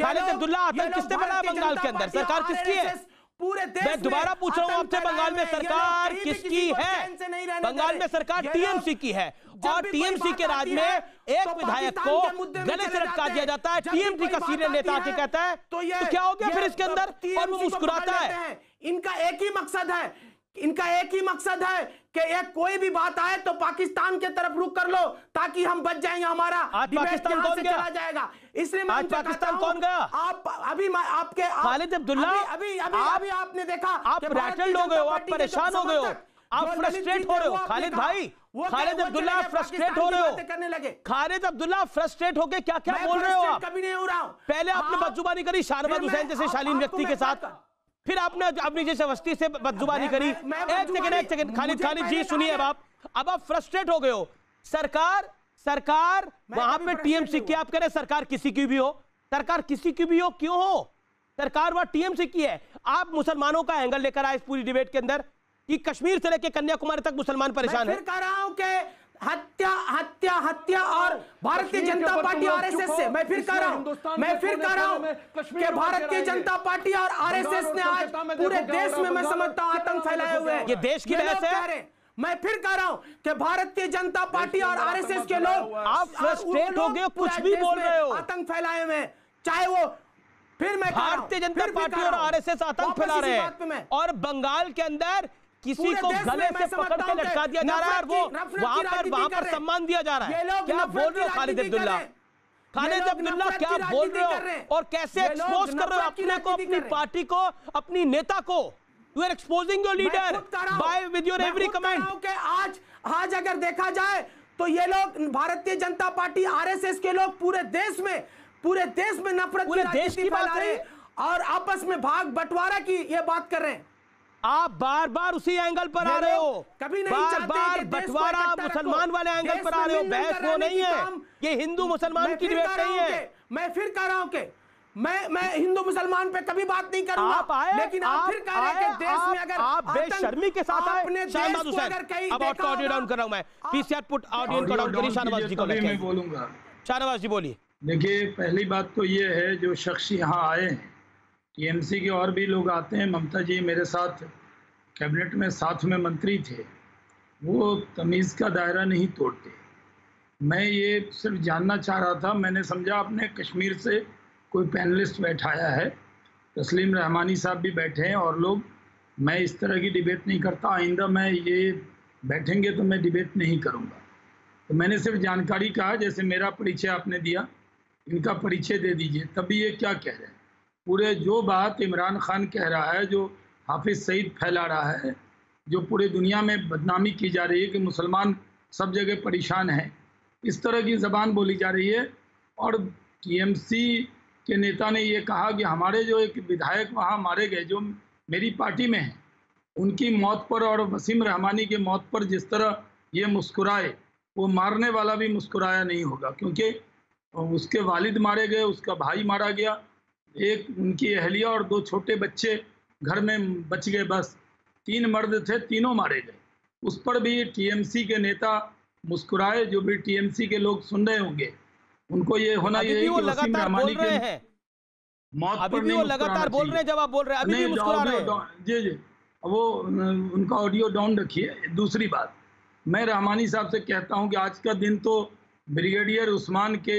S1: खालिद अब्दुल्ला, आतंक किसने फैलाया बंगाल के अंदर? सरकार किसकी है?
S6: पूरे देश
S1: मैं दोबारा पूछ रहा हूं आपसे, बंगाल में सरकार किसकी है? बंगाल में सरकार टीएमसी की है, और टीएमसी के राज में एक विधायक को गले से लटका दिया जाता है। टीएमसी का सीनियर नेता आके कहता है तो क्या हो गया फिर इसके अंदर? और वो मुस्कुराता है।
S6: इनका एक ही मकसद है कि एक कोई भी बात आए तो पाकिस्तान के तरफ रुख कर लो, ताकि हम बच जाएंगे, हमारा
S1: पाकिस्तान कौन गया?
S6: चला जाएगा। इसलिए मैं
S1: आज पाकिस्तान कौन गया?
S6: आप अभी आपके
S1: खालिद अब्दुल्ला,
S6: अभी आपने देखा,
S1: आप रैटल्ड हो गए हो, आप परेशान हो गए हो, आप फ्रस्ट्रेट हो रहे हो। खालिद भाई, खालिद अब्दुल्ला फ्रस्ट्रेट हो रहे हो,
S6: करने लगे।
S1: खालिद अब्दुल्ला फ्रस्ट्रेट होके क्या क्या बोल रहे हो आप?
S6: कभी नहीं हो रहा हूं।
S1: पहले आपने बदजुबानी करी शाहनवाज हुसैन जैसे शालीन व्यक्ति के साथ, फिर आपने अपनी जैसे वस्ती से बदजुबानी करी। एक सेकंड खालिद जी सुनिए, अब आप फ्रस्ट्रेट हो गए हो। सरकार वहां पे टीएमसी की, आप कह रहे सरकार किसी की भी हो, सरकार किसी की भी हो, क्यों हो? सरकार वहां टीएमसी की है। आप मुसलमानों का एंगल लेकर आए इस पूरी डिबेट के अंदर कि कश्मीर से लेकर कन्याकुमारी तक मुसलमान परेशान है।
S6: मैं फिर कह रहा हूं कि हत्या और भारतीय जनता पार्टी आरएसएस से, मैं फिर कह रहा हूं कि भारतीय जनता पार्टी और आरएसएस ने आज पूरे देश में, मैं समझता हूं, आतंक फैलाए हुए हैं।
S1: ये देश की बहस है।
S6: मैं फिर कह रहा हूं कि भारतीय जनता पार्टी और आरएसएस के लोग,
S1: आप फ्रस्ट्रेट हो गए, कुछ भी बोल रहे हो,
S6: आतंक फैलाए हुए हैं। चाहे वो, फिर मैं
S1: भारतीय जनता पार्टी और आरएसएस आतंक फैला रहे हैं, और बंगाल के अंदर किसी को गले से पकड़ के लटका दिया जा रहा है, और वो वहां पर सम्मान दिया जा रहा है। क्या बोल रहे हो खालिद अब्दुल्ला? क्या बोल रहे हो, और कैसे एक्सपोज कर रहे हो अपने को, अपनी पार्टी को, अपनी नेता को? You are exposing your leader by with your every comment.
S6: आज अगर देखा जाए तो ये लोग, भारतीय जनता पार्टी आरएसएस के लोग पूरे देश में नफरत की राजनीति फैला रहे हैं और आपस में भाग बंटवारा की ये बात कर रहे हैं।
S1: आप बार बार उसी एंगल पर आ रहे हो,
S6: कभी नहीं
S1: बार बंटवारा मुसलमान वाले एंगल पर आ रहे हो। बहस वो नहीं है, ये हिंदू मुसलमान की डिबेट नहीं है।
S6: मैं फिर कह रहा हूं कि मैं हिंदू मुसलमान पे कभी बात नहीं करूंगा, लेकिन आप फिर कह रहे हैं कि देश में अगर
S1: आप बेशर्मी के साथ आए। शाहनवाज हुसैन, अब ऑडियो डाउन कर रहा हूं मैं, पीसीआर पुट ऑडियो को डाउन करिए। शाहनवाज जी को
S5: मैं बोलूंगा।
S1: शाहनवाज जी बोलिए।
S5: देखिए, पहली बात तो ये है, जो शख्स यहाँ आए हैं टीएमसी के और भी लोग आते हैं। ममता जी मेरे साथ कैबिनेट में साथ में मंत्री थे, वो तमीज़ का दायरा नहीं तोड़ते। मैं ये सिर्फ जानना चाह रहा था, मैंने समझा आपने कश्मीर से कोई पैनलिस्ट बैठाया है, तस्लीम रहमानी साहब भी बैठे हैं और लोग। मैं इस तरह की डिबेट नहीं करता, आइंदा मैं ये बैठेंगे तो मैं डिबेट नहीं करूँगा। तो मैंने सिर्फ जानकारी कहा, जैसे मेरा परिचय आपने दिया, इनका परिचय दे दीजिए। तभी ये क्या कह रहे हैं, पूरे जो बात इमरान खान कह रहा है, जो हाफिज़ सईद फैला रहा है, जो पूरे दुनिया में बदनामी की जा रही है कि मुसलमान सब जगह परेशान हैं, इस तरह की ज़बान बोली जा रही है। और टीएमसी के नेता ने ये कहा कि हमारे जो एक विधायक वहाँ मारे गए जो मेरी पार्टी में हैं, उनकी मौत पर और वसीम रहमानी की मौत पर जिस तरह ये मुस्कुराए, वो मारने वाला भी मुस्कुराया नहीं होगा, क्योंकि उसके वालिद मारे गए, उसका भाई मारा गया, एक उनकी अहलिया और 2 छोटे बच्चे घर में बच गए। बस 3 मर्द थे, तीनों मारे गए। उस पर भी टीएमसी के नेता मुस्कुराए। जो भी टीएमसी के लोग सुन रहे होंगे उनको ये होना चाहिए कि वसीम रहमानी के मौत पर नहीं, वो लगातार बोल रहे हैं, जब आप बोल रहे हैं अभी भी मुस्कुरा रहे हैं। जी जी, वो उनका ऑडियो डाउन रखिए। दूसरी बात, मैं रहमानी साहब से कहता हूं कि आज का दिन तो ब्रिगेडियर उस्मान के,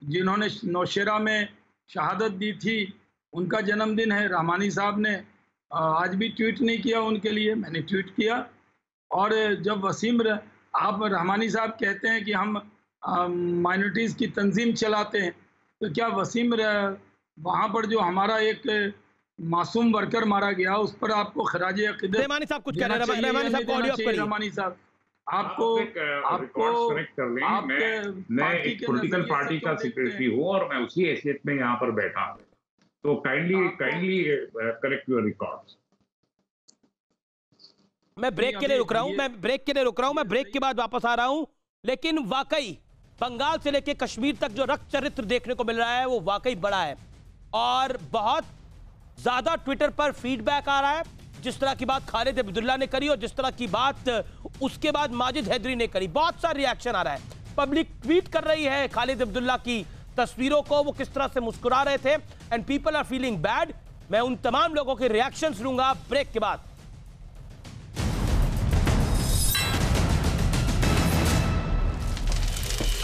S5: जिन्होंने नौशेरा में शहादत दी थी, उनका जन्मदिन है। रहमानी साहब ने आज भी ट्वीट नहीं किया उनके लिए, मैंने ट्वीट किया। और जब आप रहमानी साहब कहते हैं कि हम माइनॉरिटीज़ की तंजीम चलाते हैं, तो क्या वसीम वहाँ पर जो हमारा एक मासूम वर्कर मारा गया, उस पर आपको खराजे अक़ीदत
S1: रहमानी साहब कुछ कह रहे हैं, रहमानी साहब को ऑडियो पढ़िए।
S5: रहमानी साहब आपको
S8: मैं एक पॉलिटिकल पार्टी का सेक्रेटरी हूँ और मैं उसी हैसियत में यहाँ पर बैठा हूँ, तो काइंडली करेक्ट योर रिकॉर्ड्स।
S1: मैं ब्रेक के लिए रुक रहा हूं, मैं ब्रेक के बाद वापस आ रहा हूं। लेकिन वाकई बंगाल से लेकर कश्मीर तक जो रक्त चरित्र देखने को मिल रहा है वो वाकई बड़ा है और बहुत ज्यादा ट्विटर पर फीडबैक आ रहा है। जिस तरह की बात खालिद अब्दुल्ला ने करी और जिस तरह की बात उसके बाद माजिद हैदरी ने करी, बहुत सारा रिएक्शन आ रहा है। पब्लिक ट्वीट कर रही है खालिद अब्दुल्ला की तस्वीरों को, वो किस तरह से मुस्कुरा रहे थे, and people are feeling bad. मैं उन तमाम लोगों के रिएक्शंस लूंगा ब्रेक के बाद।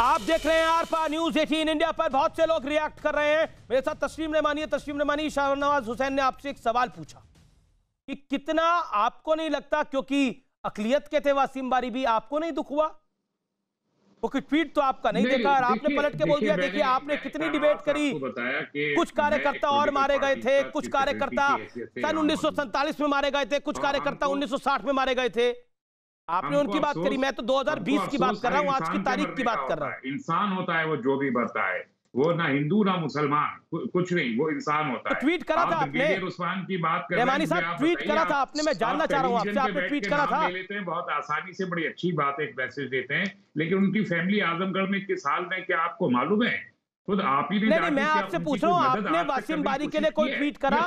S1: आप देख रहे हैं आर पार न्यूज 18 इंडिया पर। बहुत से लोग रिएक्ट कर रहे हैं। मेरे साथ तस्लीम रहमानी है। तस्लीम रहमानी, शाहनवाज हुसैन ने आपसे एक सवाल पूछा कि कितना आपको नहीं लगता, क्योंकि अकलियत के थे वासिम बारी भी, आपको नहीं दुख हुआ? क्योंकि ट्वीट तो आपका नहीं देखा और आपने पलट के बोल दिया। देखिए आपने कितनी डिबेट करी, कुछ कार्यकर्ता और मारे गए थे, कुछ कार्यकर्ता सन 1947 में मारे गए थे, कुछ कार्यकर्ता 1960 में मारे गए थे। आपने उनकी बात करी, मैं तो 2020 की बात कर रहा हूं, आज की तारीख की बात कर रहा हूं।
S8: इंसान होता है वो, जो भी बनता है वो, ना हिंदू ना मुसलमान, कुछ नहीं, वो इंसान होता है।
S1: ट्वीट करा था आपने,
S8: उस्मान की बात कर
S1: रहमानी साहब ट्वीट करा था आपने, मैं जानना चाह रहा हूं आपसे, आपने ट्वीट करा था।
S8: लेते हैं बहुत आसानी से, बड़ी अच्छी बात, एक मैसेज देते हैं, लेकिन उनकी फैमिली आजमगढ़ में किस हाल में, क्या आपको मालूम है? खुद आप ही
S1: नहीं, मैं आपसे पूछ रहा हूँ, आपने वासिम बारी के लिए कोई ट्वीट करा?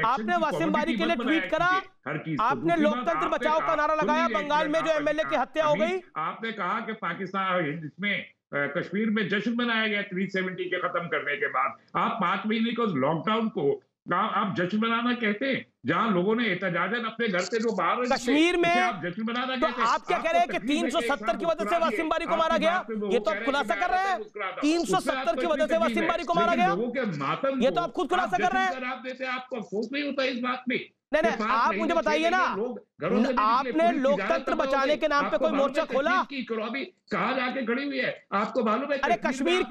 S1: आपने वासिम बारी के लिए ट्वीट करा? आपने लोकतंत्र बचाओ का नारा लगाया बंगाल में जो एमएलए की हत्या हो गई?
S8: आपने कहा कि पाकिस्तान इसमें कश्मीर में जश्न मनाया गया 370 के खत्म करने के बाद। आप 5 महीने के उस लॉकडाउन को आप जश्न मनाना कहते हैं, जहां लोगों ने एहतजाजन अपने घर से जो बाहर
S1: कश्मीर में
S8: आप जश्न मनाना
S1: तो
S8: कहते हैं।
S1: आप क्या कह रहे हैं कि 370 की वजह से वासिम बारी को मारा गया? ये तो आप खुलासा कर रहे हैं, 370 की वजह से वासिम बारी को मारा गया, ये तो आप खुद खुलासा कर रहे हैं।
S8: आपको अफसोस नहीं होता इस बात में?
S1: नहीं, आप मुझे बताइए ना, आपने लोकतंत्र बचाने के नाम पे कोई मोर्चा खोला?
S8: कहाँ जाके खड़ी हुई है आपको मालूम है?
S1: अरे कश्मीर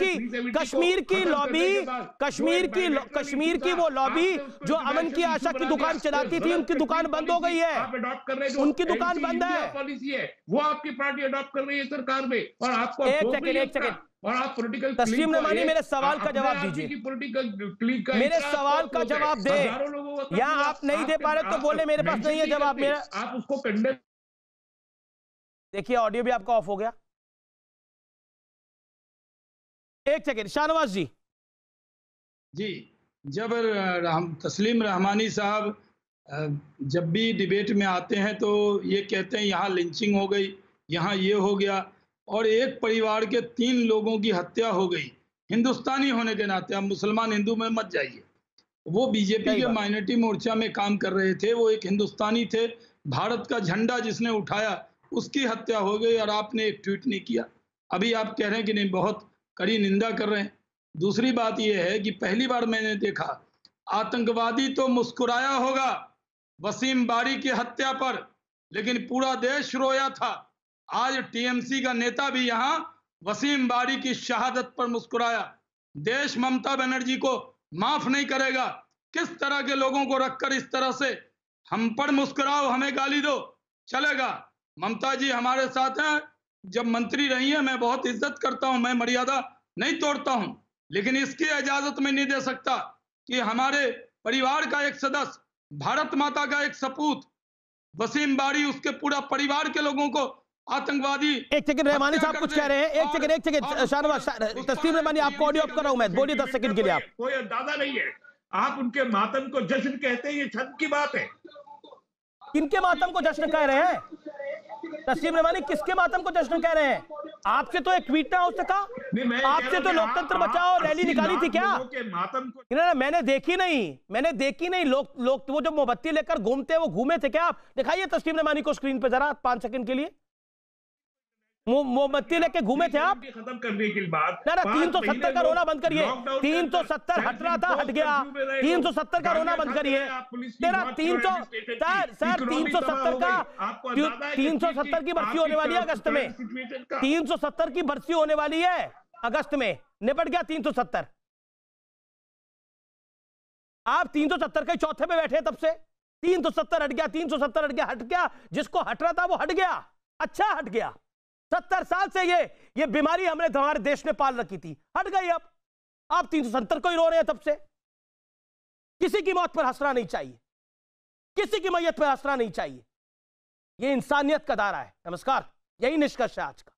S1: की लॉबी, कश्मीर की वो लॉबी जो अमन की आशा की दुकान चलाती थी, उनकी दुकान बंद हो गई है।
S8: आप अडॉप्ट कर रहे हैं,
S1: उनकी दुकान बंद है,
S8: पॉलिसी है वो आपकी पार्टी अडॉप्ट कर रही है सरकार में, और आपको
S1: एक सेकंड
S8: और आप पॉलिटिकल
S1: तस्लीम रहमानी मेरे सवाल का जवाब दीजिए, मेरे सवाल का जवाब दे, या आप नहीं दे पा रहे तो बोले मेरे पास नहीं है जवाब मेरा।
S8: आप उसको कंडम,
S1: देखिए ऑडियो भी आपका ऑफ हो गया। एक सेकंड शाहनवाज जी,
S5: जब तस्लीम रहमानी साहब जब भी डिबेट में आते हैं तो ये कहते हैं यहाँ लिंचिंग हो गई, यहाँ ये हो गया, और एक परिवार के 3 लोगों की हत्या हो गई। हिंदुस्तानी होने के नाते, आप मुसलमान हिंदू में मत जाइए, वो बीजेपी के माइनॉरिटी मोर्चा में काम कर रहे थे, वो एक हिंदुस्तानी थे, भारत का झंडा जिसने उठाया उसकी हत्या हो गई और आपने एक ट्वीट नहीं किया। अभी आप कह रहे हैं कि नहीं, बहुत कड़ी निंदा कर रहे हैं। दूसरी बात यह है कि पहली बार मैंने देखा आतंकवादी तो मुस्कुराया होगा वसीम बारी की हत्या पर, लेकिन पूरा देश रोया था। आज टीएमसी का नेता भी यहाँ वसीम बारी की शहादत पर मुस्कुराया। देश ममता बनर्जी को माफ नहीं करेगा। किस तरह के लोगों को रखकर इस तरह से हम पर मुस्कुराओ, हमें गाली दो, चलेगा? ममता जी हमारे साथ हैं, जब मंत्री रही है मैं बहुत इज्जत करता हूं, मैं मर्यादा नहीं तोड़ता हूं, लेकिन इसकी इजाजत मैं नहीं दे सकता कि हमारे परिवार का एक सदस्य, भारत माता का एक सपूत वसीम बारी, उसके पूरा परिवार के लोगों को आतंकवादी।
S1: एक सेकंड रहमानी साहब कुछ कह रहे हैं, एक सेकंड शाहनवाज, तस्लीम रहमानी आपको ऑडियो ऑफ कर रहा हूं मैं, बोलिए 10 सेकंड के लिए। आप
S8: कोई अंदाजा नहीं है, आप उनके मातम को जश्न कहते हैं, ये छंद की बात है।
S1: किनके मातम को जश्न कह रहे हैं? तस्लीम रहमानी किसके मातम को जश्न कह रहे हैं? आपसे तो एक ट्वीट ना हो सका, आपसे तो लोकतंत्र बचाओ रैली निकाली थी क्या? मैंने देखी नहीं। लोग वो जो मोमबत्ती लेकर घूमते हैं वो घूमे थे क्या? आप दिखाइए तस्लीम रहमानी को स्क्रीन पे जरा 5 सेकंड के लिए। मोमबत्ती लेके घूमे थे आप?
S8: खत्म करने के बाद
S1: 370 का रोना बंद करिए। 370 हट रहा था, हट गया। 370 का रोना बंद करिए। तेरा 370 की बरसी होने वाली है अगस्त में। 370 की बरसी होने वाली है अगस्त में। निपट गया 370। आप 370 के चौथे पे बैठे तब से। 370 हट गया, 370 हट गया। जिसको हट रहा था वो हट गया। अच्छा हट गया। 70 साल से ये बीमारी हमने हमारे देश ने पाल रखी थी, हट गई। अब आप 370 को ही रो रहे हैं तब से। किसी की मौत पर हंसना नहीं चाहिए, किसी की मैयत पर हंसना नहीं चाहिए। ये इंसानियत का दायरा है। नमस्कार, यही निष्कर्ष है आज का।